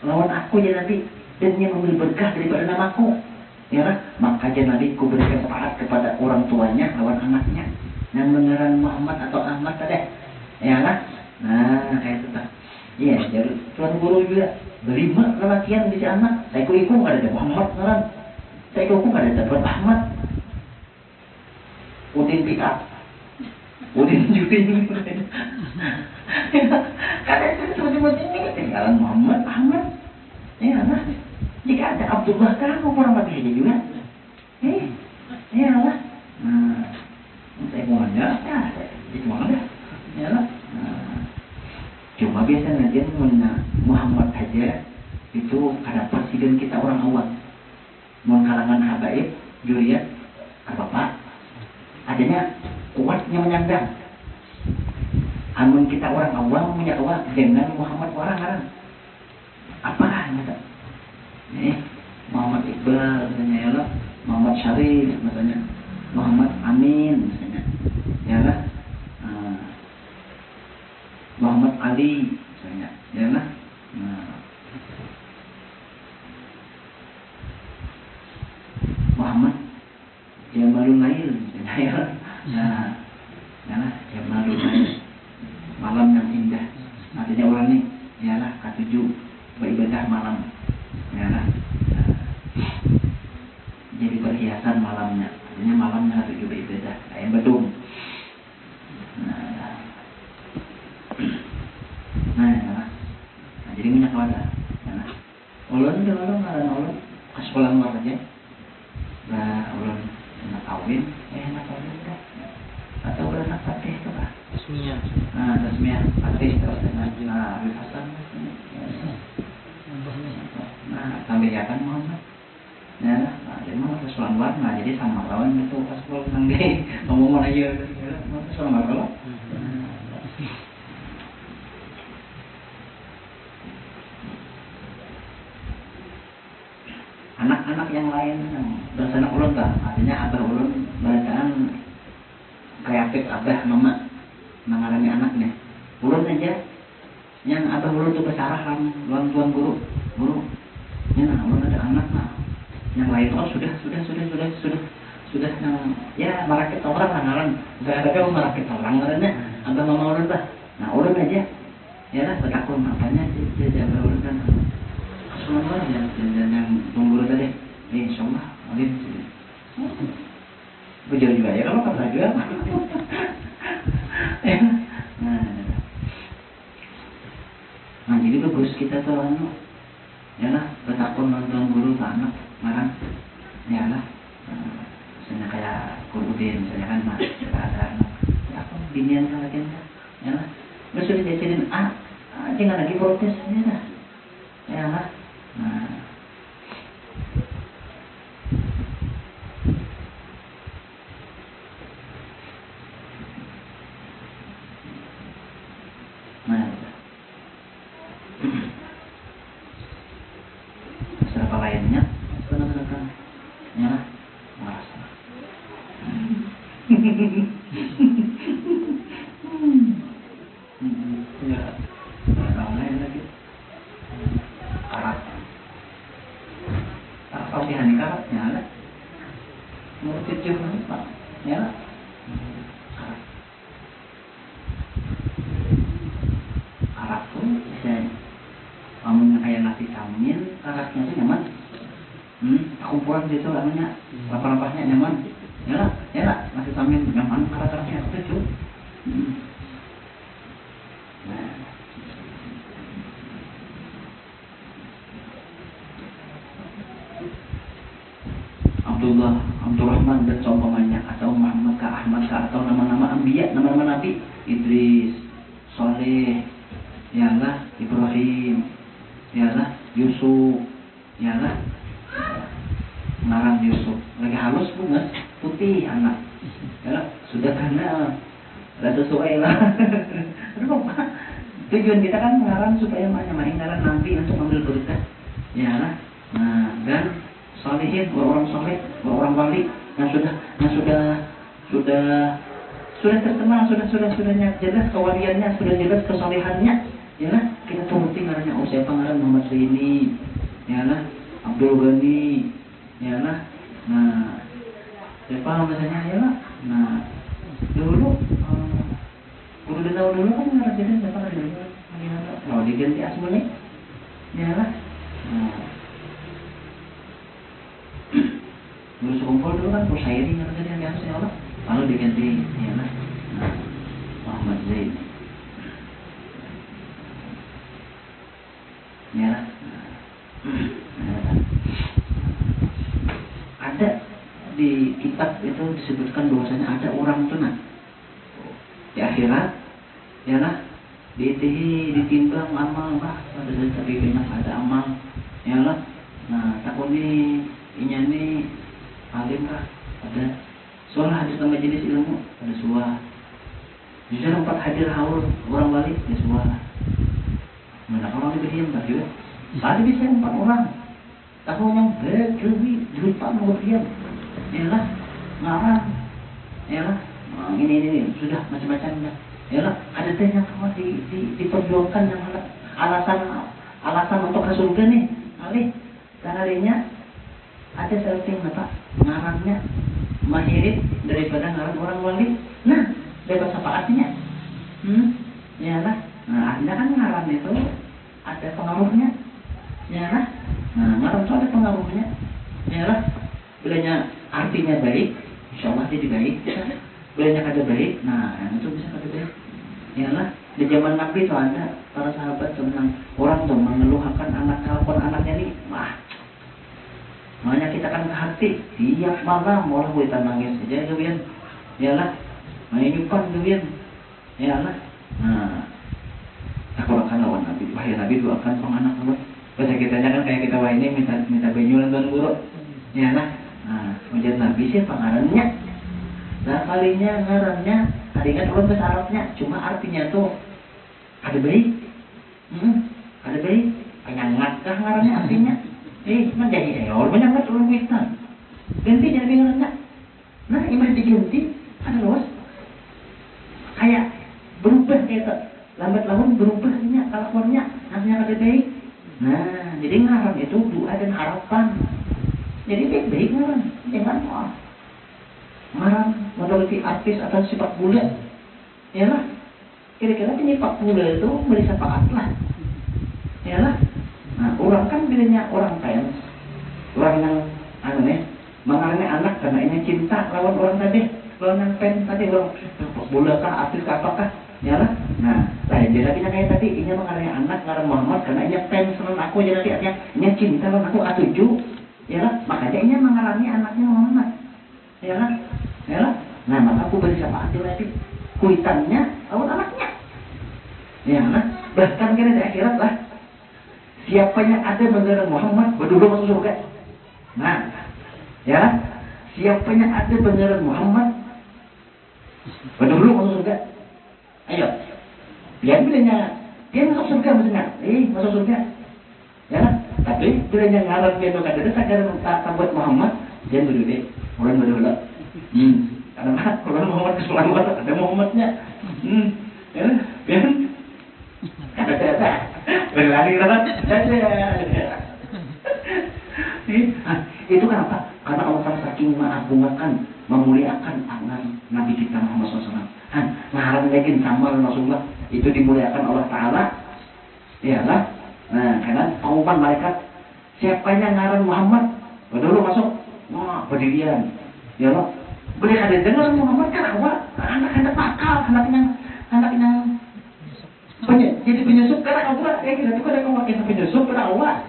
lawan aku ya Nabi dan dia mengambil berkah daripada namaku ya lah maka aja Nabi ku berikan syafaat kepada orang tuanya lawan anaknya yang mengaran Muhammad atau Ahmad tadi ya lah. Nah kayak itu tak iya jadi tuan guru juga berlima lelakian di si anak saya ikut nggak ada Muhammad ngaran saya ikut nggak ada tabuat Ahmad Udin pick up Udin Judin karena itu seperti ini ketinggalan Muhammad Ahmad ya lah jika ada Abdullah kan orang mati aja juga ya lah saya mau ada ya itu mana ya lah cuma biasanya dia Muhammad aja itu ada presiden kita orang awam mau kalangan habaib juriat bapak adanya kuatnya menyandang amun kita orang awam punya awak dengan Muhammad orang apa kata Muhammad Iqbal misalnya ya lah Muhammad Syarif misalnya Muhammad Amin misalnya ya lah Muhammad Ali misalnya ya lah Muhammad Jamalul Lail misalnya ya lah Jamalul Lail malam yang indah artinya orang ini ya lah K7 beribadah malam ya lah jadi perhiasan malamnya artinya malamnya K7 beribadah kayak bedung jadi minyak wadah ulun itu ulun ngaran ulun sekolah luar aja nah ulun enak kawin enak kawin dah atau udah anak patih itu kah Tasmiyah Tasmiyah patih terus dengan Habib Hasan sampai ya kan Muhammad ya jadi mau sekolah luar jadi sama lawan itu pas sekolah nanti ngomong aja mau sekolah luar anak yang lain bahasa anak ulun lah, artinya abah ulun bacaan kreatif abah mama mengalami anaknya. Ulun aja yang abah ulun tuh besarah lawan tuan guru ya nah ulun ada anak nah yang lain oh sudah ya marakit orang ngaran saya ada marakit orang ngarannya abah mama ulun bah. Nah ulun aja ya lah bertakun apanya dia abah ulun kan semua yang tunggu tadi insyaallah alim bujur juga ya kalau kata juga nah jadi bagus kita tuh ya lah bertakun nonton guru ke anak marah ya lah misalnya kayak Kurudin misalnya kan mas ada anak ya aku binian kan lagi ya lah terus sudah diajarin jangan lagi protes ya lah nah apa lainnya benar-benar ya malas ya orang lain lagi karat pilihan karatnya lah mau cucu apa ya karat pun bisa kamu kayak nasi camin karatnya tuh nyaman kumpulan gitu namanya rempah-rempahnya nyaman ya lah nasi camin nyaman karatnya itu cuy Abdurrahman dan seumpamanya atau Muhammad kah Ahmad kah atau nama-nama anbiya nama-nama nabi Idris Soleh yalah Ibrahim yalah Yusuf yalah ngaran Yusuf lagi halus bunga putih anak yalah sudah karena ada sesuai lah tujuan kita kan mengarang supaya main ngaran nabi untuk mengambil berkah yalah nah dan salihin orang soleh orang wali yang sudah terkenal sudah jelas kewaliannya sudah jelas kesolehannya ya lah kita turuti ngarannya siapa ngaran Muhammad Rini ya lah Abdul Ghani ya lah nah siapa misalnya ya lah nah dulu guru dulu kan ngaran jadi siapa dulu kalau diganti asmanya ya lah guru sekumpul dulu kan Kusairi ngaran jadi yang biasa ya Allah lalu diganti ya lah Muhammad Zaid ya ada di kitab itu disebutkan bahwasanya ada orang tunang di akhirat ya lah ditimbang amal bah pada tapi banyak ada amal ya lah nah takut inya nih alim lah ada suara hadis nama jenis ilmu ada suara jujur 4 hadir haul orang balik ada suara mana orang lebih diam tak juga tadi bisa 4 orang tahu yang berkewi lupa mau diam yalah ngarang yalah ini sudah macam-macam dah yalah ada teh yang sama diperjuangkan yang alasan untuk ke surga nih alih karena ada sesuatu apa ngarangnya mahirin daripada ngarang orang wali nah bebas apa artinya yalah nah artinya kan ngarang itu ada pengaruhnya yalah nah ngarang itu ada pengaruhnya yalah bilanya artinya baik insyaallah jadi baik bilanya kada baik nah yang itu bisa kada baik yalah di zaman Nabi itu ada para sahabat tentang orang tuh mengeluhkan anak kalaupun anaknya nih makanya kita kan ke hati tiap malam orang kita nangis aja gawian yalah main nyupan gawian yalah nah aku akan lawan Nabi wahai Nabi doakan pang anak lu bahasa kitanya kan kayak kita wah ini minta benyulan tuan guru yalah nah ujian Nabi sih pengarannya nah kalinya ngarannya tadi kan ulun bahasa Arabnya cuma artinya tuh ada baik ada baik penyangat kah ngarannya artinya menjadi eor banyak orang kuitan. Ganti jadi bingungannya. Nah, iman diganti ada luas. Kayak berubah gitu. Lambat laun berubahnya kelakuannya, hasilnya ada baik. Nah, jadi ngaran itu doa dan harapan. Jadi baik-baik ngaran, jangan maaf. Ngaran menurut artis atau sepak bola, ya lah. Kira-kira penyepak bola itu beri syafaat lah, ya lah. Nah, orang kan bilangnya orang fans, orang yang mengalami anak karena ini cinta lawan orang tadi, lawan yang fans tadi orang sepak bola kah, artis kah apakah, ya lah. Nah, lain dia lagi kayak tadi, ini mengalami anak ngaran Muhammad karena ini fans lawan aku, jadi artinya ini cinta lawan aku atuju, ya lah. Makanya ini mengalami anaknya Muhammad, ya lah, ya lah. Nah, maka aku beri syafaat lagi, kuitannya lawan anaknya, ya lah. Bahkan kira di akhirat lah. Siapa yang ada mengenal Muhammad berdua masuk surga. Nah, ya, siapa yang ada mengenal Muhammad berdua masuk surga. Ayo, dia bilangnya dia masuk surga maksudnya, masuk surga. Ya, tapi bilangnya ngarap dia tuh kadang sadar tak buat Muhammad, dia berdua, orang berdua. Karena kalau Muhammad keselamatan ada Muhammadnya. Ya, biar ada. Berlari kan? Itu kenapa? Karena Allah saking mengagungan, memuliakan tangan Nabi kita Muhammad SAW. Ngaran yakin sama Rasulullah itu dimuliakan Allah Taala. Ya lah. Nah, karena pengumuman malaikat siapa yang ngaran Muhammad, dulu masuk. Wah, berdirian. Ya Allah. Boleh ada dengar Muhammad kan awak anak-anak nakal, anak yang jadi penyusup karena awak, kita tuh kadang memakai penyusup karena awak,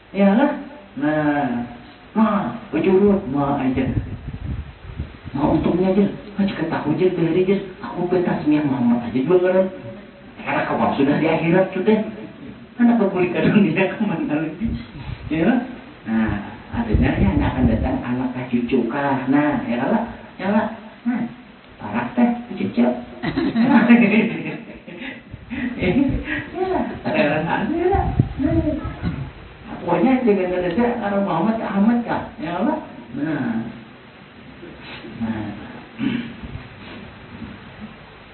ya lah. Nah, berjurut, aja, untungnya aja, jika tahu aja dari aja, aku bertasmiyah Muhammad aja juga kan, karena awak sudah di akhirat sudah, anak berpulihkan dunia kemana lagi, ya lah. Nah, adanya ya nggak akan datang anak cucu kah, nah, ya lah, parah teh, cucu. Pokoknya dengan ada kalau Muhammad Ahmad kah, ya Allah. Nah,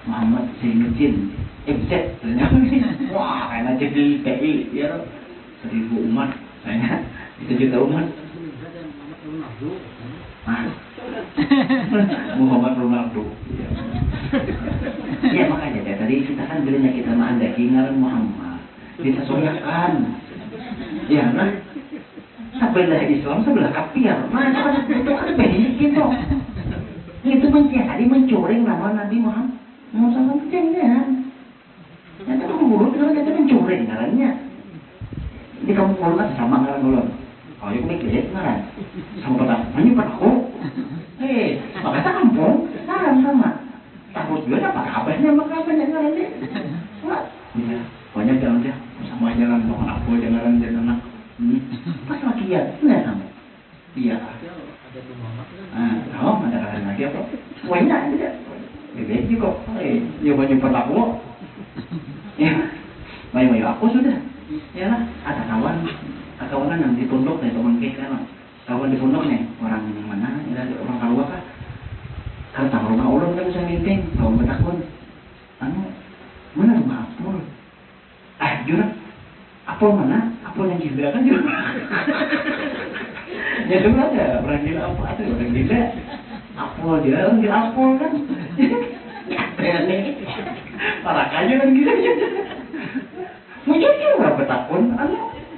Muhammad Zainuddin Ibzet, wah, karena jadi PI, ya 1000 umat, saya itu juta umat. Muhammad Ronaldo. Ya makanya tadi kita kan bilangnya kita mengandaki ngaran Muhammad, disesuaikan. Ya nah, sebelah Islam sebelah kafir. Nah, itu kan beda gitu. Itu mencari mencoreng nama Nabi Muhammad. Mau sama kecengan. Nanti kamu buruk kalau kita mencoreng ngarannya. Di kamu pulang sama ngaran ulun. Oh, itu mikir ngaran. Sama petang, ini petaku. Makanya kampung, ngaran sama. Takut juga dapat kabarnya maka banyak ngaran deh. Wah, iya, banyak jalan dia. Sama jalan sama aku, jalan anak. Pas lagi ya, benar kamu. Iya. Kamu ada ngaran lagi apa? Banyak aja. Bebek juga. Nyoba aku. Ya, mayu aku sudah. Ya lah, ada kawan yang di pondok nih teman kita kan. Kawan di pondok nih, orang yang mana? Ada orang Kalua kah? Kalau tahu rumah ulun kan bisa mimpin, kawan bertakun. Mana rumah apel? Jurang. Apel mana? Apel yang gila kan jurang. Ya dulu ada orang gila apa? Ada orang gila. Apel dia orang gila apel kan. Ya nih. Parah aja kan gila. Mungkin juga bertakun,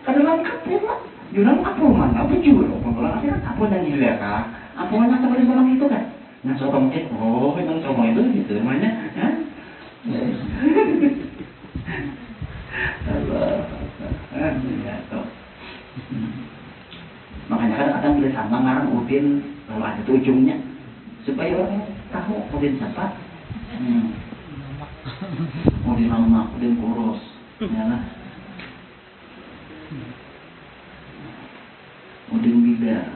ada lengkap ya Pak. Jurang apel mana? Apa jurang? Orang akhirnya apel yang gila kah? Apel mana sama di dalam itu kan? Nah, coba mungkin, memang coba itu gitu namanya, ya. Makanya kadang-kadang boleh sama ngarang Udin kalau ada tuh ujungnya supaya orang tahu Udin siapa. Udin lama, Udin kurus, ya lah. Udin bida,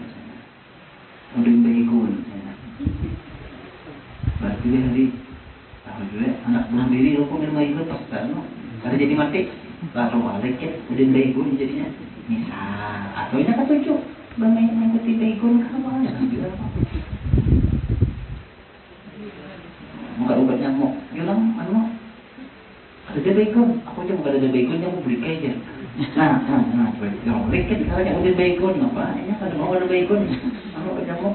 Udin begun. Berarti dia hari tahu juga anak bunuh diri hukum yang ikut pas kan, ada jadi mati langsung balik ya, Udin begun jadinya. Misal, atau ini ketujuh, mengikuti baygon kan apa aja kan juga. Obat nyamuk, bilang anu, ada baygon, aku aja bukan ada baygon, aku beli aja. Nah, boleh kan kalau yang udah baygon, ngapain? Kalau mau ada baygon, aku obat nyamuk.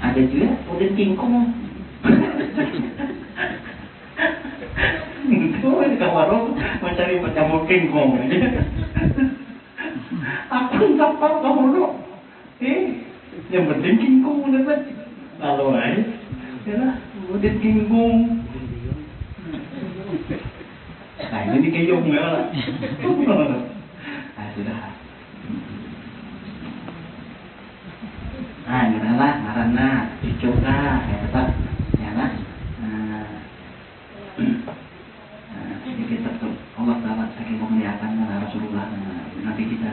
Ada juga udah kingkong. Itu di warung mencari penyamuk kingkong aja. Aku nggak tahu kamu lo. Yang penting kingkong udah bet. Lalu aja, ya udah kingkong. Nah ini dikeyong ya lah. Nah sudah. Nah ngaranlah, ngaranna, cucu kah, ya tetap, ya lah. Ini kita tuh Allah Taala saking penglihatan Rasulullah Nabi kita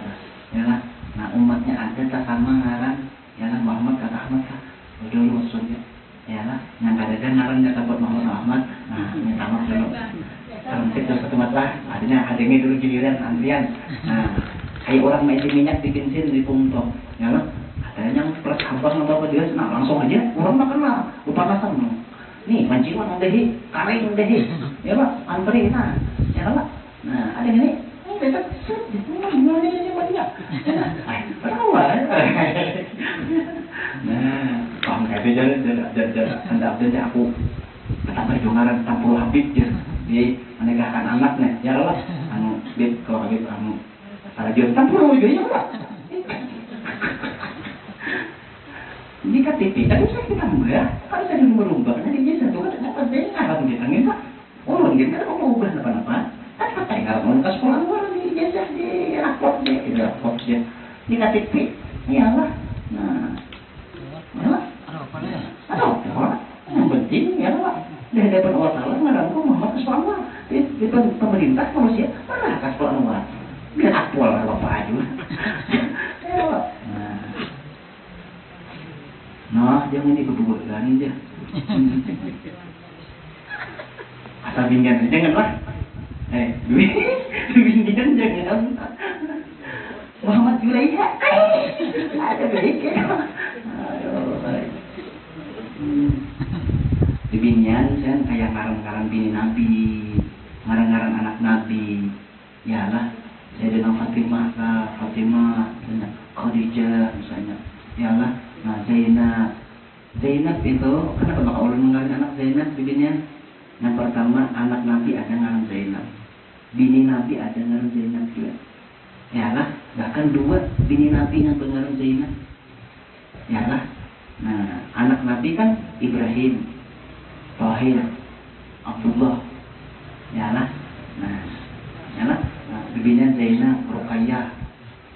ya lah. Nah umatnya ada tak sama ngaran ya lah Muhammad kata Ahmad kah udah lu maksudnya ya lah yang kadang ngaran kata buat Muhammad Ahmad. Nah ini sama dulu sampai terus satu masalah ada ini dulu giliran antrian. Nah kayak orang main minyak di bensin di pump ya lah ada yang plus abang atau apa dia nah langsung aja orang makan lah lupa pasang no. Nih manciwan dehi, karing dehi, ya pak, antri nah, ya pak. Nah ada ini, besok set, gimana ini banyak. Kenapa? Nah, kamu kata jadi hendak jadi aku kata perjuangan tampul Habib ya, di menikahkan anaknya, ya lah. Anu Habib kalau Habib kamu salah jual tampul juga ya pak. Ini KTP, tapi saya kita enggak, kalau saya dulu berubah, nanti dia satu kan dapat dia ngarang kita nggak, orang kita kan mau ubah apa-apa, tapi apa yang ngarang ke sekolah luar di jasa di raport dia, di KTP, iyalah, nah, iyalah, ada apa? Yang penting iyalah, di hadapan Allah Taala ngarang kok Muhammad ke sekolah luar, di pemerintah manusia pernah ke sekolah luar, biar aktual apa aja, iyalah. Nah, jangan ini berdua-duaan aja. Asal pinggan, janganlah. Pinggan jangan. Muhammad Julaiha. Ada baik ya. Aduh, baik. Di binian kan kayak ngarang-ngarang bini Nabi, ngarang-ngarang anak Nabi. Yalah, Sayyidina Fatimah lah, Fatimah, Khadijah misalnya. Yalah. Nah Zainab itu kenapa maka ulun mengarang anak Zainab bininya? Yang pertama anak Nabi ada ngaran Zainab, bini Nabi ada ngaran Zainab juga. Ya lah, bahkan dua bini Nabi yang ngaran Zainab. Ya lah. Nah anak Nabi kan Ibrahim, Tahir, Abdullah. Ya lah. Nah, ya lah. Nah, bininya Zainab, Ruqayyah.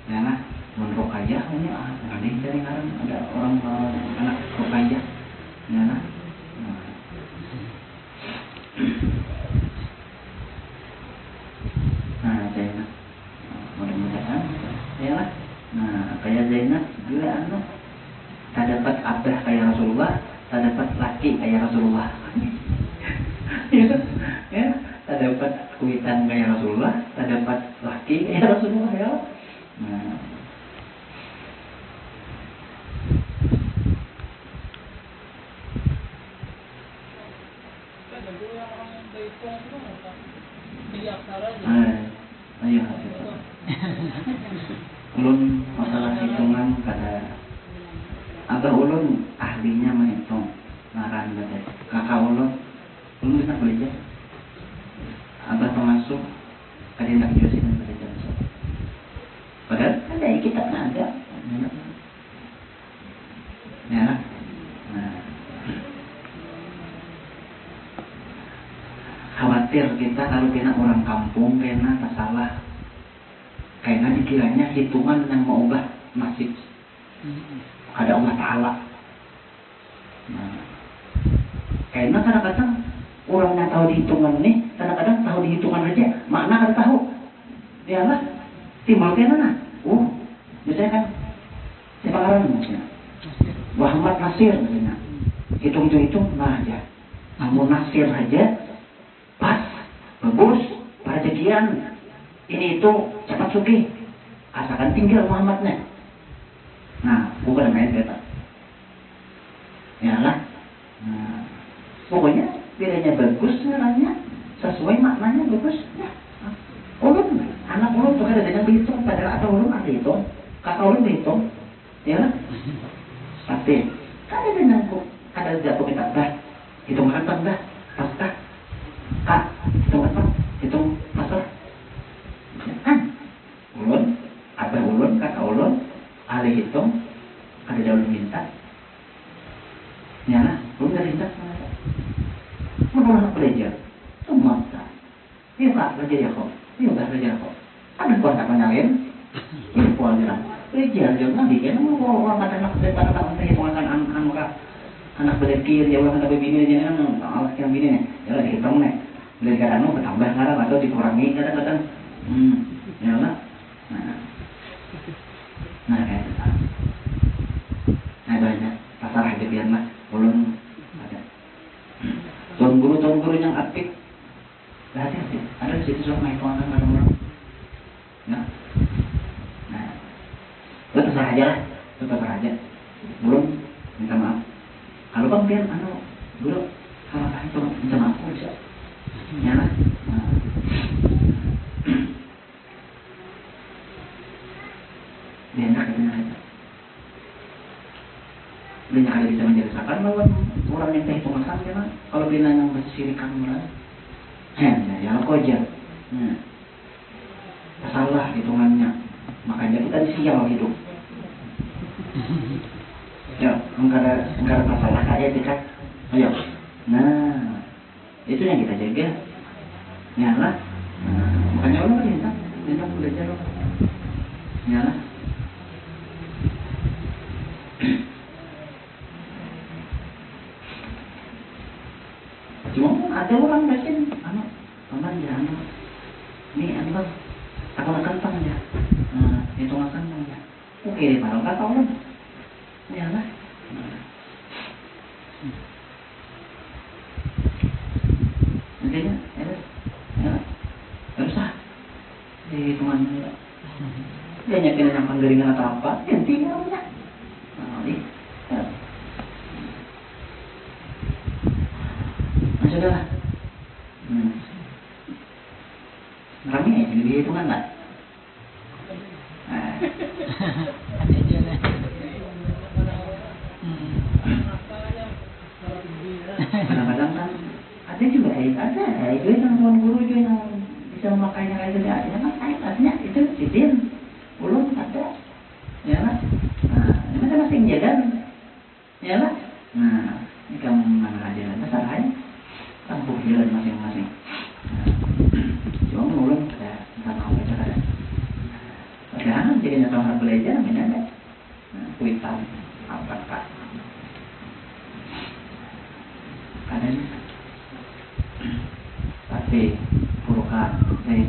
Ya lah. Ruqayyah ini ada yang cari ngaran ada orang anak Ruqayyah ya nah Zainab mudah-mudahan ya lah nah kayak Zainab juga anak tak dapat abdah kayak Rasulullah tak dapat laki kayak Rasulullah ya tak dapat kuitan kayak Rasulullah tak dapat laki kayak Rasulullah ya nah ayo ulun masalah hitungan kada abah ulun ahlinya menghitung ngaran badan kakak ulun bisa belajar abah termasuk ada yang tak jelasin belajar padahal ada kita ada ya nah khawatir kita kalau kena orang kampung kena tak salah karena dikiranya hitungan yang mau ubah nasib ada Allah Ta'ala nah, karena kadang-kadang orang yang tahu dihitungan nih kadang-kadang tahu dihitungan aja makna kan tahu ya lah timbal kena nah misalnya kan siapa orang misalnya Muhammad Nasir misalnya hitung-hitung nah aja kamu Nasir aja pas, bagus, pada sekian ini itu cepat sugih, asalkan tinggal Muhammadnya. Nah, bukan main beta. Ya lah. Nah, pokoknya bedanya bagus sebenarnya, sesuai maknanya bagus. Ya. Ulun, anak ulun tuh ada yang berhitung, padahal ada ulun ada hitung, kakak ulun berhitung, ya lah. Tapi ada yang ada jatuh kita dah, hitung apa dah, pasca, kak, hitung apa, hitung pasca, kan? Ulun, abah ulun, kakak ulun, ahli hitung, ada jauh minta. Ya lah, belum dari hintak mana? Mau anak belajar, semua tak. Dia tak belajar ya kok, dia tak belajar kok. Ada kuat tak nyalain? Ini kuat je lah. Belajar jangan dikira mau orang kata anak depan anak hitungan anak belajar ya orang kata bini aja kan alas yang bini nih, ya lah dihitung nih. Belajar anu bertambah sekarang atau dikurangi kadang-kadang. Ya lah. Nah kayak itu. Nah banyak pasar aja biar mah ulun ada. Tuan guru yang aktif, hati-hati. Ada di situ soal main tuangan orang-orang. Ya. Nah, itu terserah aja lah, itu terserah aja. Belum minta maaf. Kalau bang biar dulu salah itu minta maaf kok bisa. Ya lah. Nah. Enak itu. Belinya ada bisa menjelaskan bahwa orang yang teh pengasan kan kalau belinya yang bersirikan mulai ya aku aja salah hitungannya makanya kita sial hidup ya enggak masalah kayak dekat ayo nah itu yang kita jaga ya lah makanya orang minta belajar ya lah. Cuma ada orang mesin, aman ya, ini bang, aku makan pang ya, itu makan pang ya, oke, malam kata orang, ya lah, nanti ya, usah, hitungan ya, dia nyakin yang penggaringan atau apa, ganti ya, sudahlah. Rame ya, jadi hitungan lah. Kadang-kadang kan ada juga ada juga yang tuan guru juga yang bisa memakainya kayak gitu ya kan artinya itu sidin belum ada ya lah. Nah ini masing-masing jaga ya lah. Nah ini kamu mana aja masalahnya tempuh jalan masing-masing. Cuma mulai kita mau bicara. Padahal jadi orang belajar mana ada kuitan apa kak? Kadang tapi burukan saya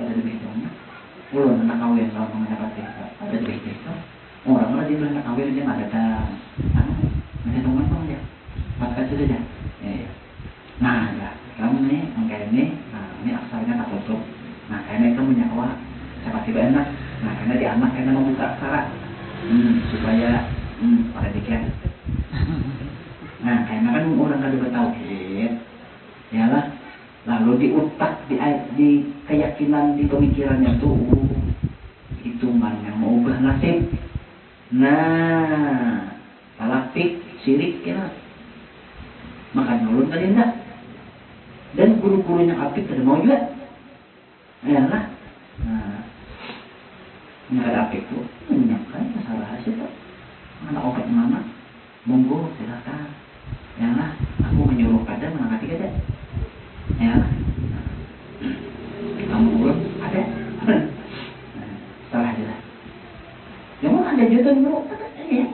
ada lebih banyak. Ulun anak kawin kalau mendapat ada lebih banyak. Orang lagi bilang anak kawin dia ada ada teman pun dia. Maka sudah ya. Nah, ya, kamu nih, kayak ini, nah ini aksaranya tak tutup. Nah, karena itu menyawa seperti enak. Nah, karena di anak karena membuka aksara, supaya pada dikit. Nah, karena kan orang kan juga tahu, ya lah. Lalu di otak, di keyakinan, di pemikirannya tuh, hitungan yang mau ubah nasib. Nah, talaktik, sirik, ya. Makanya ulun tadi enggak. Dan guru-guru yang aktif tidak mau juga. Ya lah. Nah, yang ada aktif itu menyiapkan masalah hasil itu. Anak obat mama, monggo silakan. Ya lah. Aku menyuruh pada mengangkat ada. Ya lah. Kamu belum ada. Salah aja lah. Yang mana ada jutaan guru? Ya.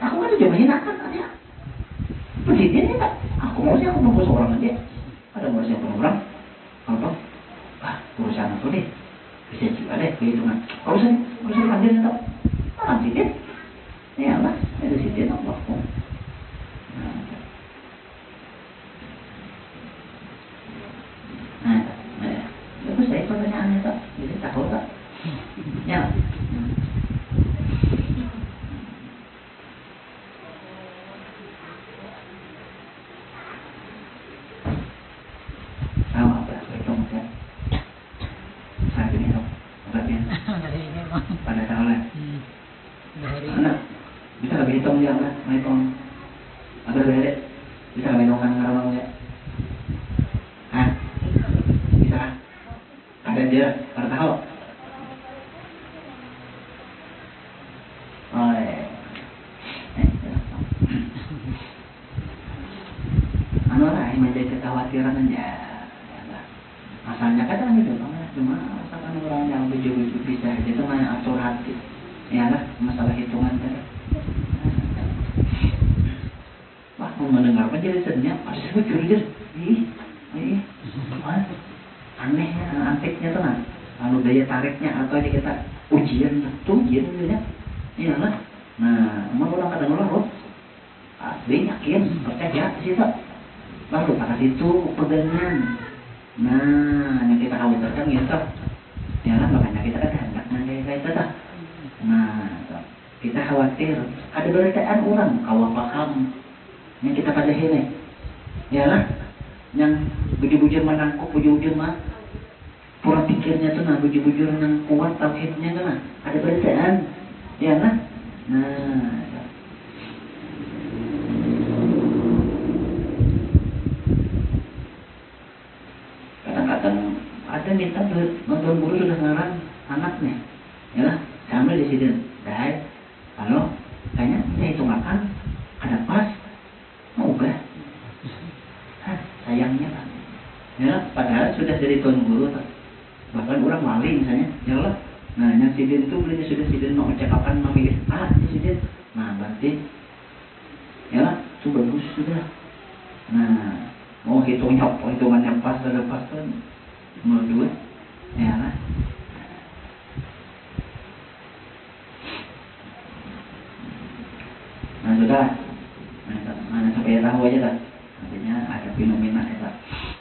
Aku kan juga menghinakan ya. Presiden ya, aku mau sih aku nunggu seorang aja. Ada urusan program, apa? Urusan apa deh? Bisa juga deh kehitungan. Urusan panjang tak? Orang sih ya lah, ada sih dia tak waktu. Nah, bagus saya pertanyaannya tak. tahu tak? Ya. Sama apa? Itu macam saat ini dong. Obatnya Dari ini bang. pada tahun lah. Dari Anak bisa nggak hitung dia apa? Hitung apa beda? Bisa nggak hitungkan ngarang ya? Hah? Bisa? Ada dia pada tahu. Oh ya. Anu lah yang menjadi kekhawatiran aja. Asalnya kadang gitu, cuma asalkan orang yang begitu bisa itu mah atur hati. Ya lah, masalah hitungan tadi. Wah, mau mendengar apa jadi sedihnya, pasti curiga. Wah, aneh ya, antiknya tuh nah. Lalu daya tariknya atau aja kita ujian gitu ya. Iya lah. Nah, emang orang kadang-kadang loh, asli yakin, percaya sih tak. Lalu pada situ pegangan. Nah, yang kita khawatirkan gitu. Ya lah, makanya kita kan hendak itu tak. Nah, kita khawatir ada beritaan orang kawah paham yang kita pada ini. Ya lah, yang bujur-bujur menangkuk bujur-bujur mah pura pikirnya tuh nah bujur-bujur yang kuat tauhidnya tuh nah ada beritaan. Ya lah. Nah, kadang-kadang ada minta nonton guru sudah ngarang anaknya, ya lah, sambil di sini, dah, halo, kayaknya saya hitung makan, ada pas, mau gak? Hah, sayangnya kan, ya lah, padahal sudah jadi tuan guru, bahkan orang wali misalnya, ya lah, nah yang sidin itu belinya sudah sidin mau cakapan memilih di sidin, nah berarti, ya lah, itu bagus sudah, nah. Mau hitungan yang pas dan pas kan menurut gue ya lah. Nah sudah, mana sampai tahu aja lah. Artinya ada fenomena itu.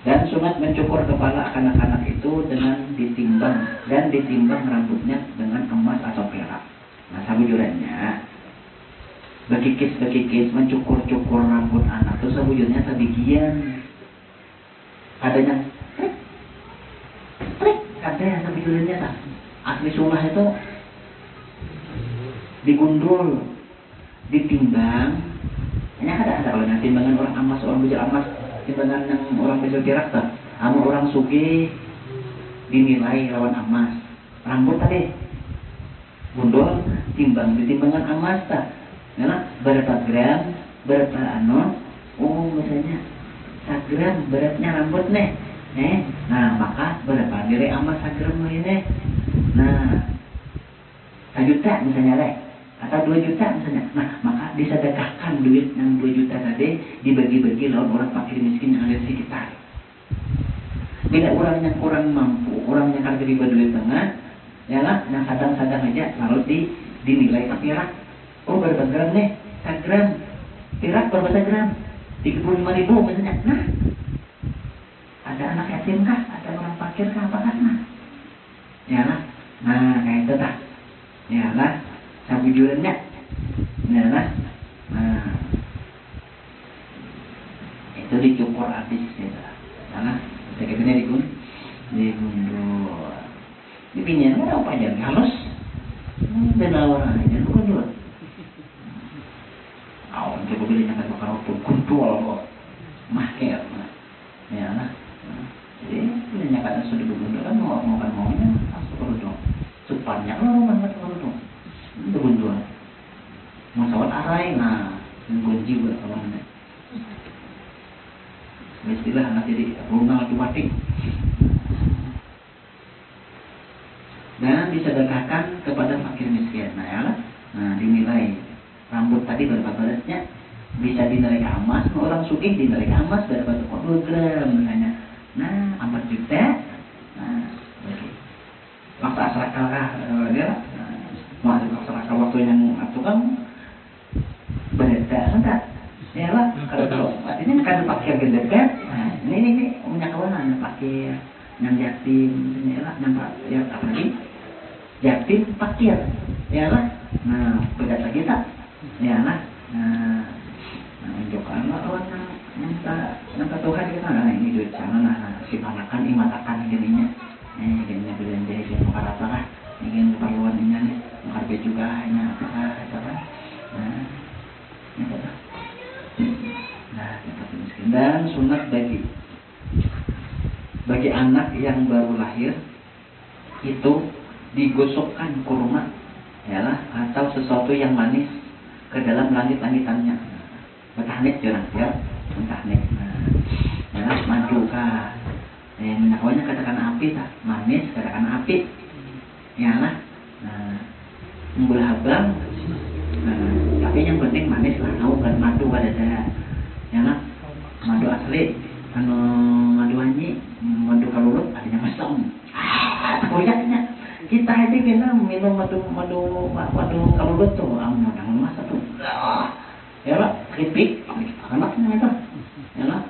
Dan sunat mencukur kepala anak-anak itu dengan ditimbang dan ditimbang rambutnya dengan emas atau perak. Nah sabujurannya bekikis mencukur rambut anak itu sabujurnya sebagian. Adanya trik ada yang sebetulnya tak asli sunnah itu digundul ditimbang hanya ada kalau yang timbangan orang emas orang bujur emas timbangan yang orang bujur perak tak sama orang sugih dinilai lawan emas rambut tadi gundul timbang ditimbangan emas tak karena berapa gram berapa misalnya 1 gram beratnya rambut nih, nah maka berapa nilai emas 1 gram ini, nah 1 juta misalnya atau 2 juta misalnya, nah maka disedekahkan duit yang 2 juta tadi dibagi-bagi lawan orang fakir miskin yang ada di sekitar. Bila orang yang kurang mampu, orang yang harus riba duit tengah, ya lah, yang sadang-sadang aja lalu dinilai ke perak, berapa gram nih, 1 gram, perak berapa 1 gram? 35.000 misalnya. Nah, ada anak yatim kah? Ada orang fakir kah? Apakah nah? Ya lah. Nah, kayak itu tak. Ya lah. Sabujurannya. Ya lah. Nah, itu dicukur habis ya lah. Kita ini digundul. Ini pinjam apa aja halus. Benar orang aja gundul. Coba belinya kan bakal kuntul mahir ya lah jadi belinya kan sudah bergundul kan mau maunya masuk ke dong supaya kalau banget ke dong bergundul mau sawat arai nah gunji buat kawannya istilah anak jadi bunga lagi batik dan disedekahkan kepada fakir miskin nah ya lah nah dinilai rambut tadi berapa beratnya bisa dinilai ke emas, orang sugih dinilai ke emas berapa 2 gram misalnya. Nah, 4 juta. Nah, oke. Waktu asrakah dia masuk asrakah waktu yang itu kan berbeda enggak? Ya lah, kalau artinya kan pakai gede kan. Nah, ini punya kawan pakai yang yatim, ini lah nampak ya apalagi yatim fakir, ya lah. Nah, begitu kita, ya lah. Nah, menunjukkan lawan minta Tuhan kita nah ini duit sana nah si manakan imatakan gininya, gininya belanja itu makan apa lah, ingin keperluan ini nih, harga juga hanya apa kan, nah, itu lah. Nah, kita miskin dan sunat bagi anak yang baru lahir itu digosokkan kurma yalah atau sesuatu yang manis ke dalam langit-langitannya. Betahnik jangan ya, betahnik. Nah, madu kah? Minaknya katakan api tak, manis katakan api. Yalah. Nah, membelah abang. Tapi yang penting manis lah, tahu kan madu pada saya. Yalah. Madu asli, madu anyi, madu kalulut adanya mesong. Koyaknya kita ini kena minum madu kalulut tuh, yang masa tuh. Ya lah, keripik, anaknya itu, ya lah,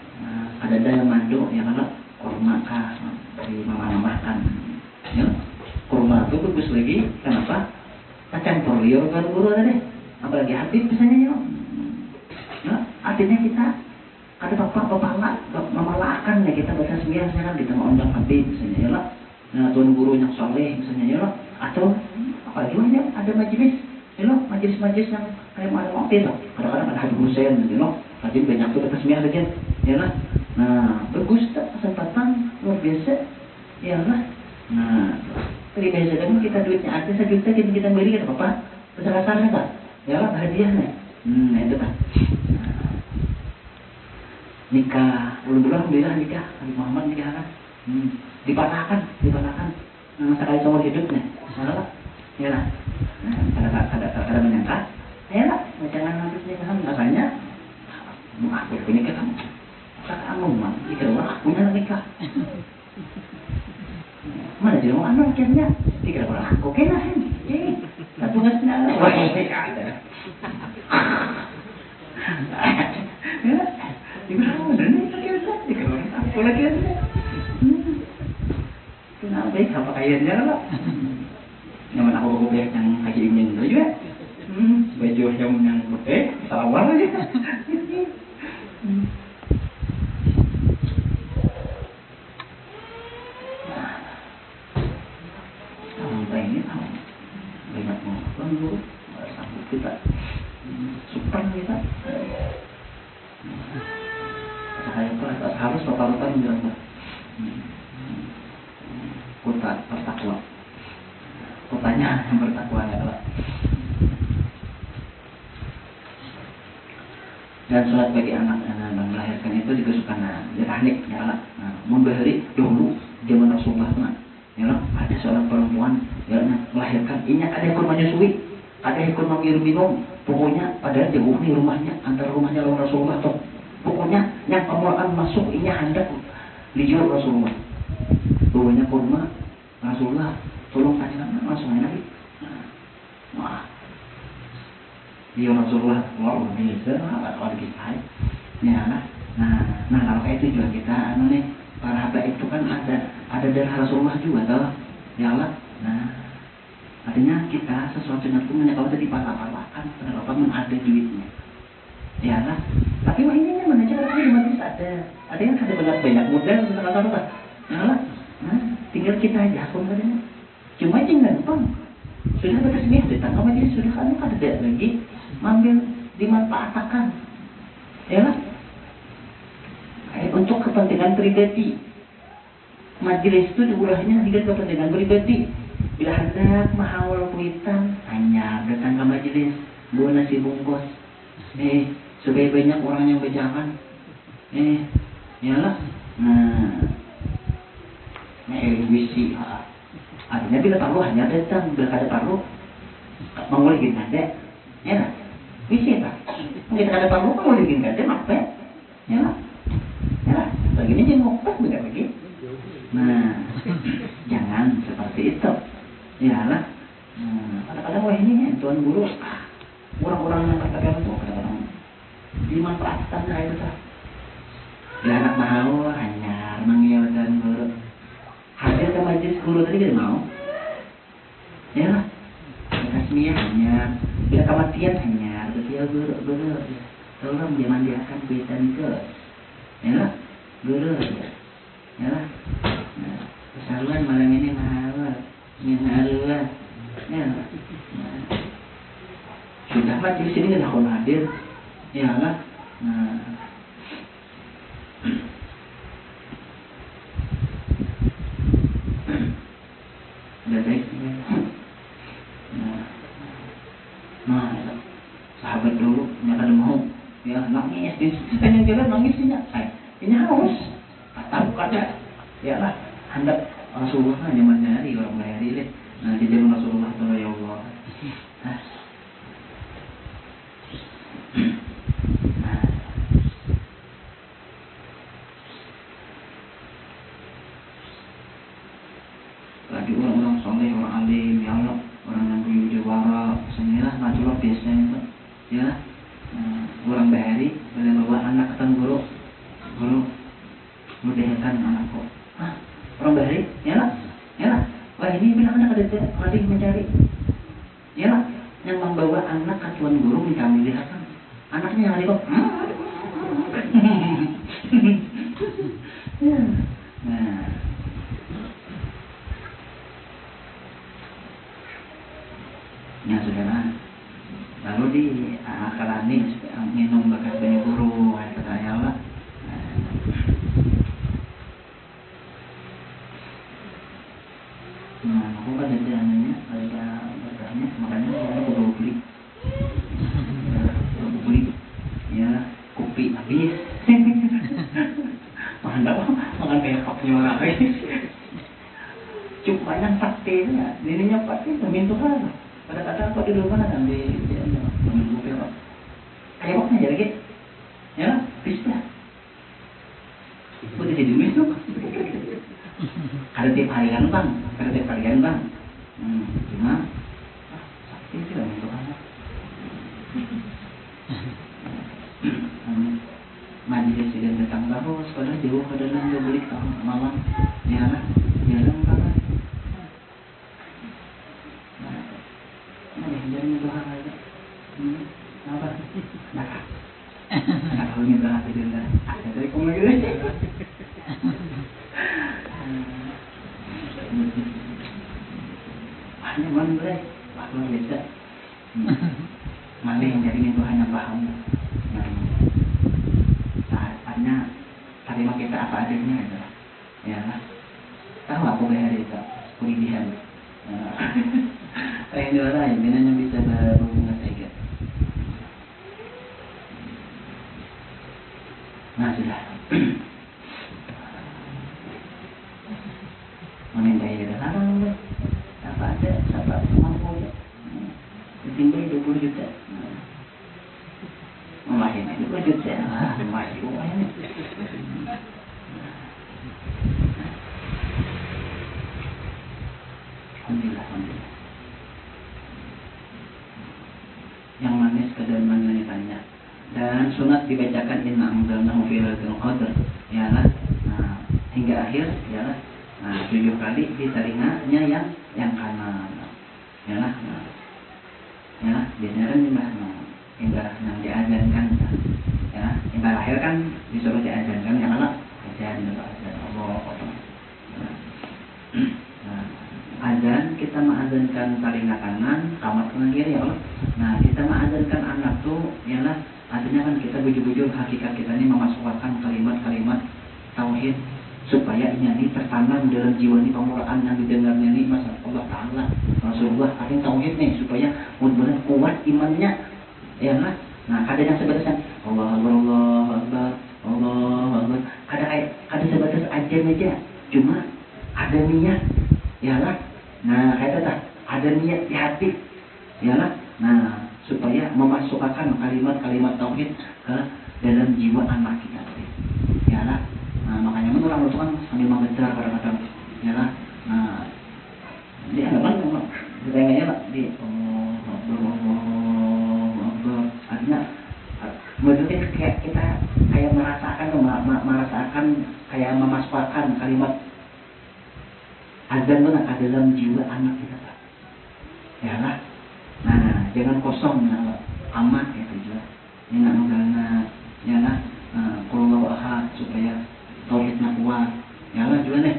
ada daya madu, ya lah, kurma kah, dari mama makan, ya, kurma itu bagus lagi, kenapa? Campur liur kan guru ada deh, apalagi Habib misalnya ya, nah, artinya kita ada bapak memalakan ya kita baca sembilan misalnya kita mau undang Habib misalnya ya lah, nah tuan guru yang soleh misalnya ya lah, atau apalagi banyak ada majelis. You know, majelis-majelis yang kayak mana waktu itu, kadang-kadang ada Habib Hussein, you know, Habib banyak tuh dekat sembilan lagi, ya lah. Nah, bagus tak kesempatan luar biasa, ya lah. Nah, tadi biasa kan kita duitnya ada 1 juta kita beri kan apa? Besar-besarnya tak, ya lah hadiahnya. Nah itu tak. Nikah, belum alhamdulillah nikah, Habib Muhammad nikah kan, dipatahkan. Nah, sekali seumur hidupnya, salah, ya lah. Ada menyangka, ya lah, jangan habis nikahan makanya, aku ini kan kamu mah, jika orang aku punya nikah, mana jadi mau anak akhirnya, jika orang aku kena satu nggak senang, wah nikah ada, ya, jika mana nikah kita, jika orang aku lagi ada, kenapa baik apa kayaknya lah. Nyaman aku biar yang kaki ingin itu juga, baju yang salah warna aja. Sampai ini tahu banyak orang dulu sambut kita, super kita. Saya pun harus rata-rata menjelaskan kota bertakwa. Kotanya yang bertakwa adalah dan sholat bagi anak yang melahirkan itu juga suka teknik ya lah. Memberi dulu zaman Rasulullah ya lah, ada seorang perempuan yang melahirkan ini ada yang kurma nyusui, ada yang kurma minum, pokoknya pada jauh nih rumahnya antara rumahnya lawan Rasulullah tuh, pokoknya yang kamu akan masuk ini hendak liur Rasulullah, pokoknya kurma Rasulullah tolong kasih langsung aja lagi. Wah, dia Rasulullah, wah ini kalau kita, ya lah. Nah kalau kayak itu juga kita, nih para habaib itu kan ada darah Rasulullah juga, toh, ya lah. Nah, artinya kita sesuatu yang punya kalau tadi patah-patahkan, kenapa ada duitnya, ya lah. Tapi wah ini mana cara di majelis ada yang ada banyak model misalnya apa, ya lah. Nah, tinggal kita aja pun katanya. Cuma jangan gampang. Sudah berkesimpulan ditangkap majelis sudah kan ada lagi ambil dimanfaatkan, ya lah. Untuk kepentingan pribadi. Majelis itu diulahnya dengan kepentingan pribadi. Bila hendak mahawal kuitan, hanya datang ke majelis, bawa nasi bungkus. Supaya banyak orang yang berjalan. Ya lah. Wisi. Artinya bila perlu hanya datang, bila ada perlu mengulih gini ada, ya lah. Wisi tak? Kita ada perlu mengulih gini ada, apa ya? Ya lah. Begini jenguk pas begitu lagi. Nah, jangan seperti itu. Ya lah. Kadang-kadang wah ini tuan guru, orang-orang yang katakan itu kadang-kadang dimanfaatkan kayak itu. Ya anak mau hanya mengiyakan guru. Hadir ke majelis guru tadi tidak mau. Ya lah. Tasmiyah hanya, bila kematian hanya, betul guru. Tolong dimandiakan kuitan ke, ya lah, guru ya lah. Nah, kesaluan malam ini mahal, lah, ya lah. Nah, sudah mati di sini nggak ada hadir, ya lah. Nah. Udah baik. Nah, sahabat dulu punya kada mau, ya nangis di sepanjang jalan nangisnya. Ini haus, tahu kada, ya lah. Hendak Rasulullah zaman hari orang hari ini. Nah, di zaman Rasulullah itu ya Allah. Lagi orang-orang soleh, orang alim, ya Allah, orang yang berjawara, senilah majulah biasanya itu, ya. Orang bahari, boleh bawa anak ketemu guru dehetan anakku. Orang bahari, ya lah. Wah ini bilang anak ada lagi mencari, ya lah. Yang membawa anak ke tuan guru minta melihatkan anaknya yang ada kok. Nah. Ya saudara, lalu di akalani minum bekas banyak guru, kata ya Allah. Nah, aku kan jajanannya, ada berkahnya, makanya aku beli, ya kopi habis, makan kayak kapnya orang cuma yang saktinya, dirinya pasti meminta kan. Kadang-kadang kok di rumah kan di menunggu film. Kayak waktu jadi gitu, ya bisa. Udah jadi duit tuh. Ada tiap harian bang. Cuma sakti sih lah untuk anak. Majelis sidang datang baru, padahal jauh ke dalam dia beli malam, ya lah, jalan banget. Jangan doang aja. Apa? Nah, kalau ini doang aja dah. Ada dari kamu lagi. Hanya mana waktu beda. Mana yang jadi itu hanya paham. Saatnya terima kita apa adanya itu. Ya lah. Tahu aku behari itu kulidihan. Yang dua lain, minanya bisa berhubungan saja. Nah sudah. Menindai kita salah, apa ada, siapa mampu ya. Tinggal 20 juta. Memahin 20 juta. Masih uangnya. Alhamdulillah. Yang manis kedaman tanya. Dan sunat dibacakan inna anzalnahu fi lailatul qadar. Ya lah. Nah, hingga akhir ya lah. Nah, 7 kali di telinganya yang kanan. Ya lah. Nah. Ya lah, biasanya kan hingga yang diajarkan. Ya, hingga akhir kan disuruh diajarkan ya lah. Ajar Allah. Nah, azan kita mengazankan telinga kanan, kamat kanan kiri ya Allah. Nah, kita mengazankan anak tuh ialah artinya kan kita bujur-bujur hakikat kita ini memasukkan kalimat-kalimat tauhid supaya ini tertanam dalam jiwa ini, pemulaan yang didengarnya ini masa Allah Ta'ala Rasulullah artinya tauhid nih supaya benar-benar kuat imannya ya lah. Nah, kadang yang sebatas Allah Akbar kadang sebatas ajan aja, cuma ada niat ya lah. Nah, kata ada niat di hati ya lah. Nah, supaya memasukkan kalimat-kalimat tauhid ke dalam jiwa anak kita ya lah. Nah, makanya orang itu kan sambil mengejar kadang-kadang ya lah. Nah, dia apa ditanya lah di Allah artinya maksudnya kayak kita kayak merasakan kayak memasukkan kalimat azan benar ke dalam jiwa anak kita Pak. Ya lah. Nah, jangan kosong ya, amat itu juga. Ini nak ya lah. Kalau ahad supaya tauhidnya kuat. Ya lah juga nih.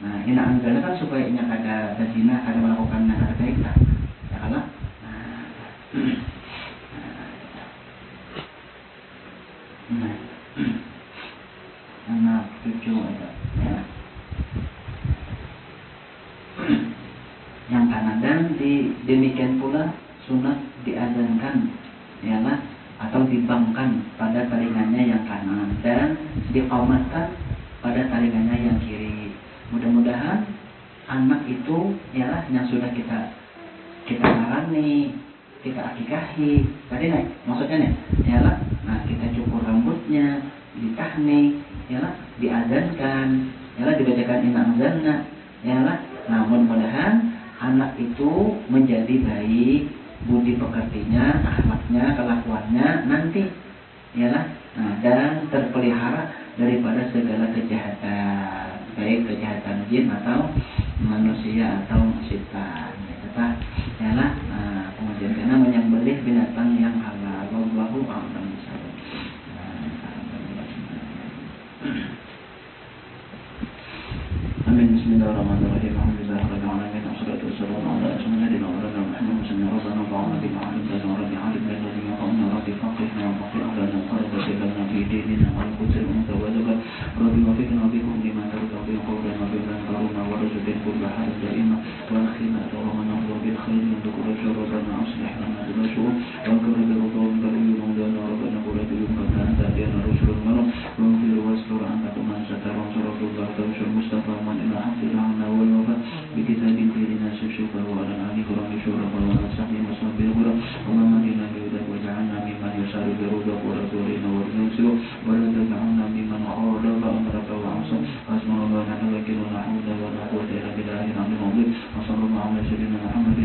Nah, ini nak kan supaya nya kada berzina, kada melakukan nakal baik tak. Ya lah. Nah, anak cucu ada. Ya. Yang kanan dan demikian pula sunat diazankan ialah atau dibangkan pada talingannya yang kanan dan diqamatkan pada talingannya yang kiri. Mudah-mudahan anak itu ialah yang sudah kita larani, kita akikahi tadi nih maksudnya nih ialah nah kita cukur rambutnya, ditahnik ialah diazankan ialah dibacakan inna anzalna ialah nah mudah-mudahan anak itu menjadi baik, budi pekertinya, akhlaknya, kelakuannya nanti, ialah, nah, dan terpelihara daripada segala kejahatan, baik kejahatan jin atau manusia atau setan, ialah, kemudian karena menyembelih binatang yang halal, wallahu a'lam bishawab. Amin. Bismillahirrahmanirrahim. Alhamdulillahirabbil alamin. Wassalatu wassalamu ala sayyidina wa nabiyina Muhammad sallallahu alaihi wa sallam. Bima alimna wa rabbi alimna alladhi yaqamna rabbi faqihna wa faqih lana qarabati lana fi dinina wa al-qudsir mutawazzaban. Rabbi wafiqna bikum lima tarqabi qawlan wa bilan karuna wa rizqin kulla halin da'ima wa akhina tawamana wa bil khair wa dhukra syarrana aslih lana dulashur wa qurra bil karim wa rabbana qul biyum kana ta'dina rusulun manum wa fil wastur anta man satara rasulullah tawashur mustafa man ila hafidana wa wafa بكتاب فينا شوفا وعلى آله رب شورا وعلى صحبه وصحبه غرا اللهم إنا بيدك وجعلنا ممن يسار برودك ورسولنا ورسوله ولا تجعلنا ممن خالف أمرك وعصى حسبنا الله ونعم الوكيل ولا حول ولا قوة إلا بالله العلي العظيم وصلى الله على سيدنا محمد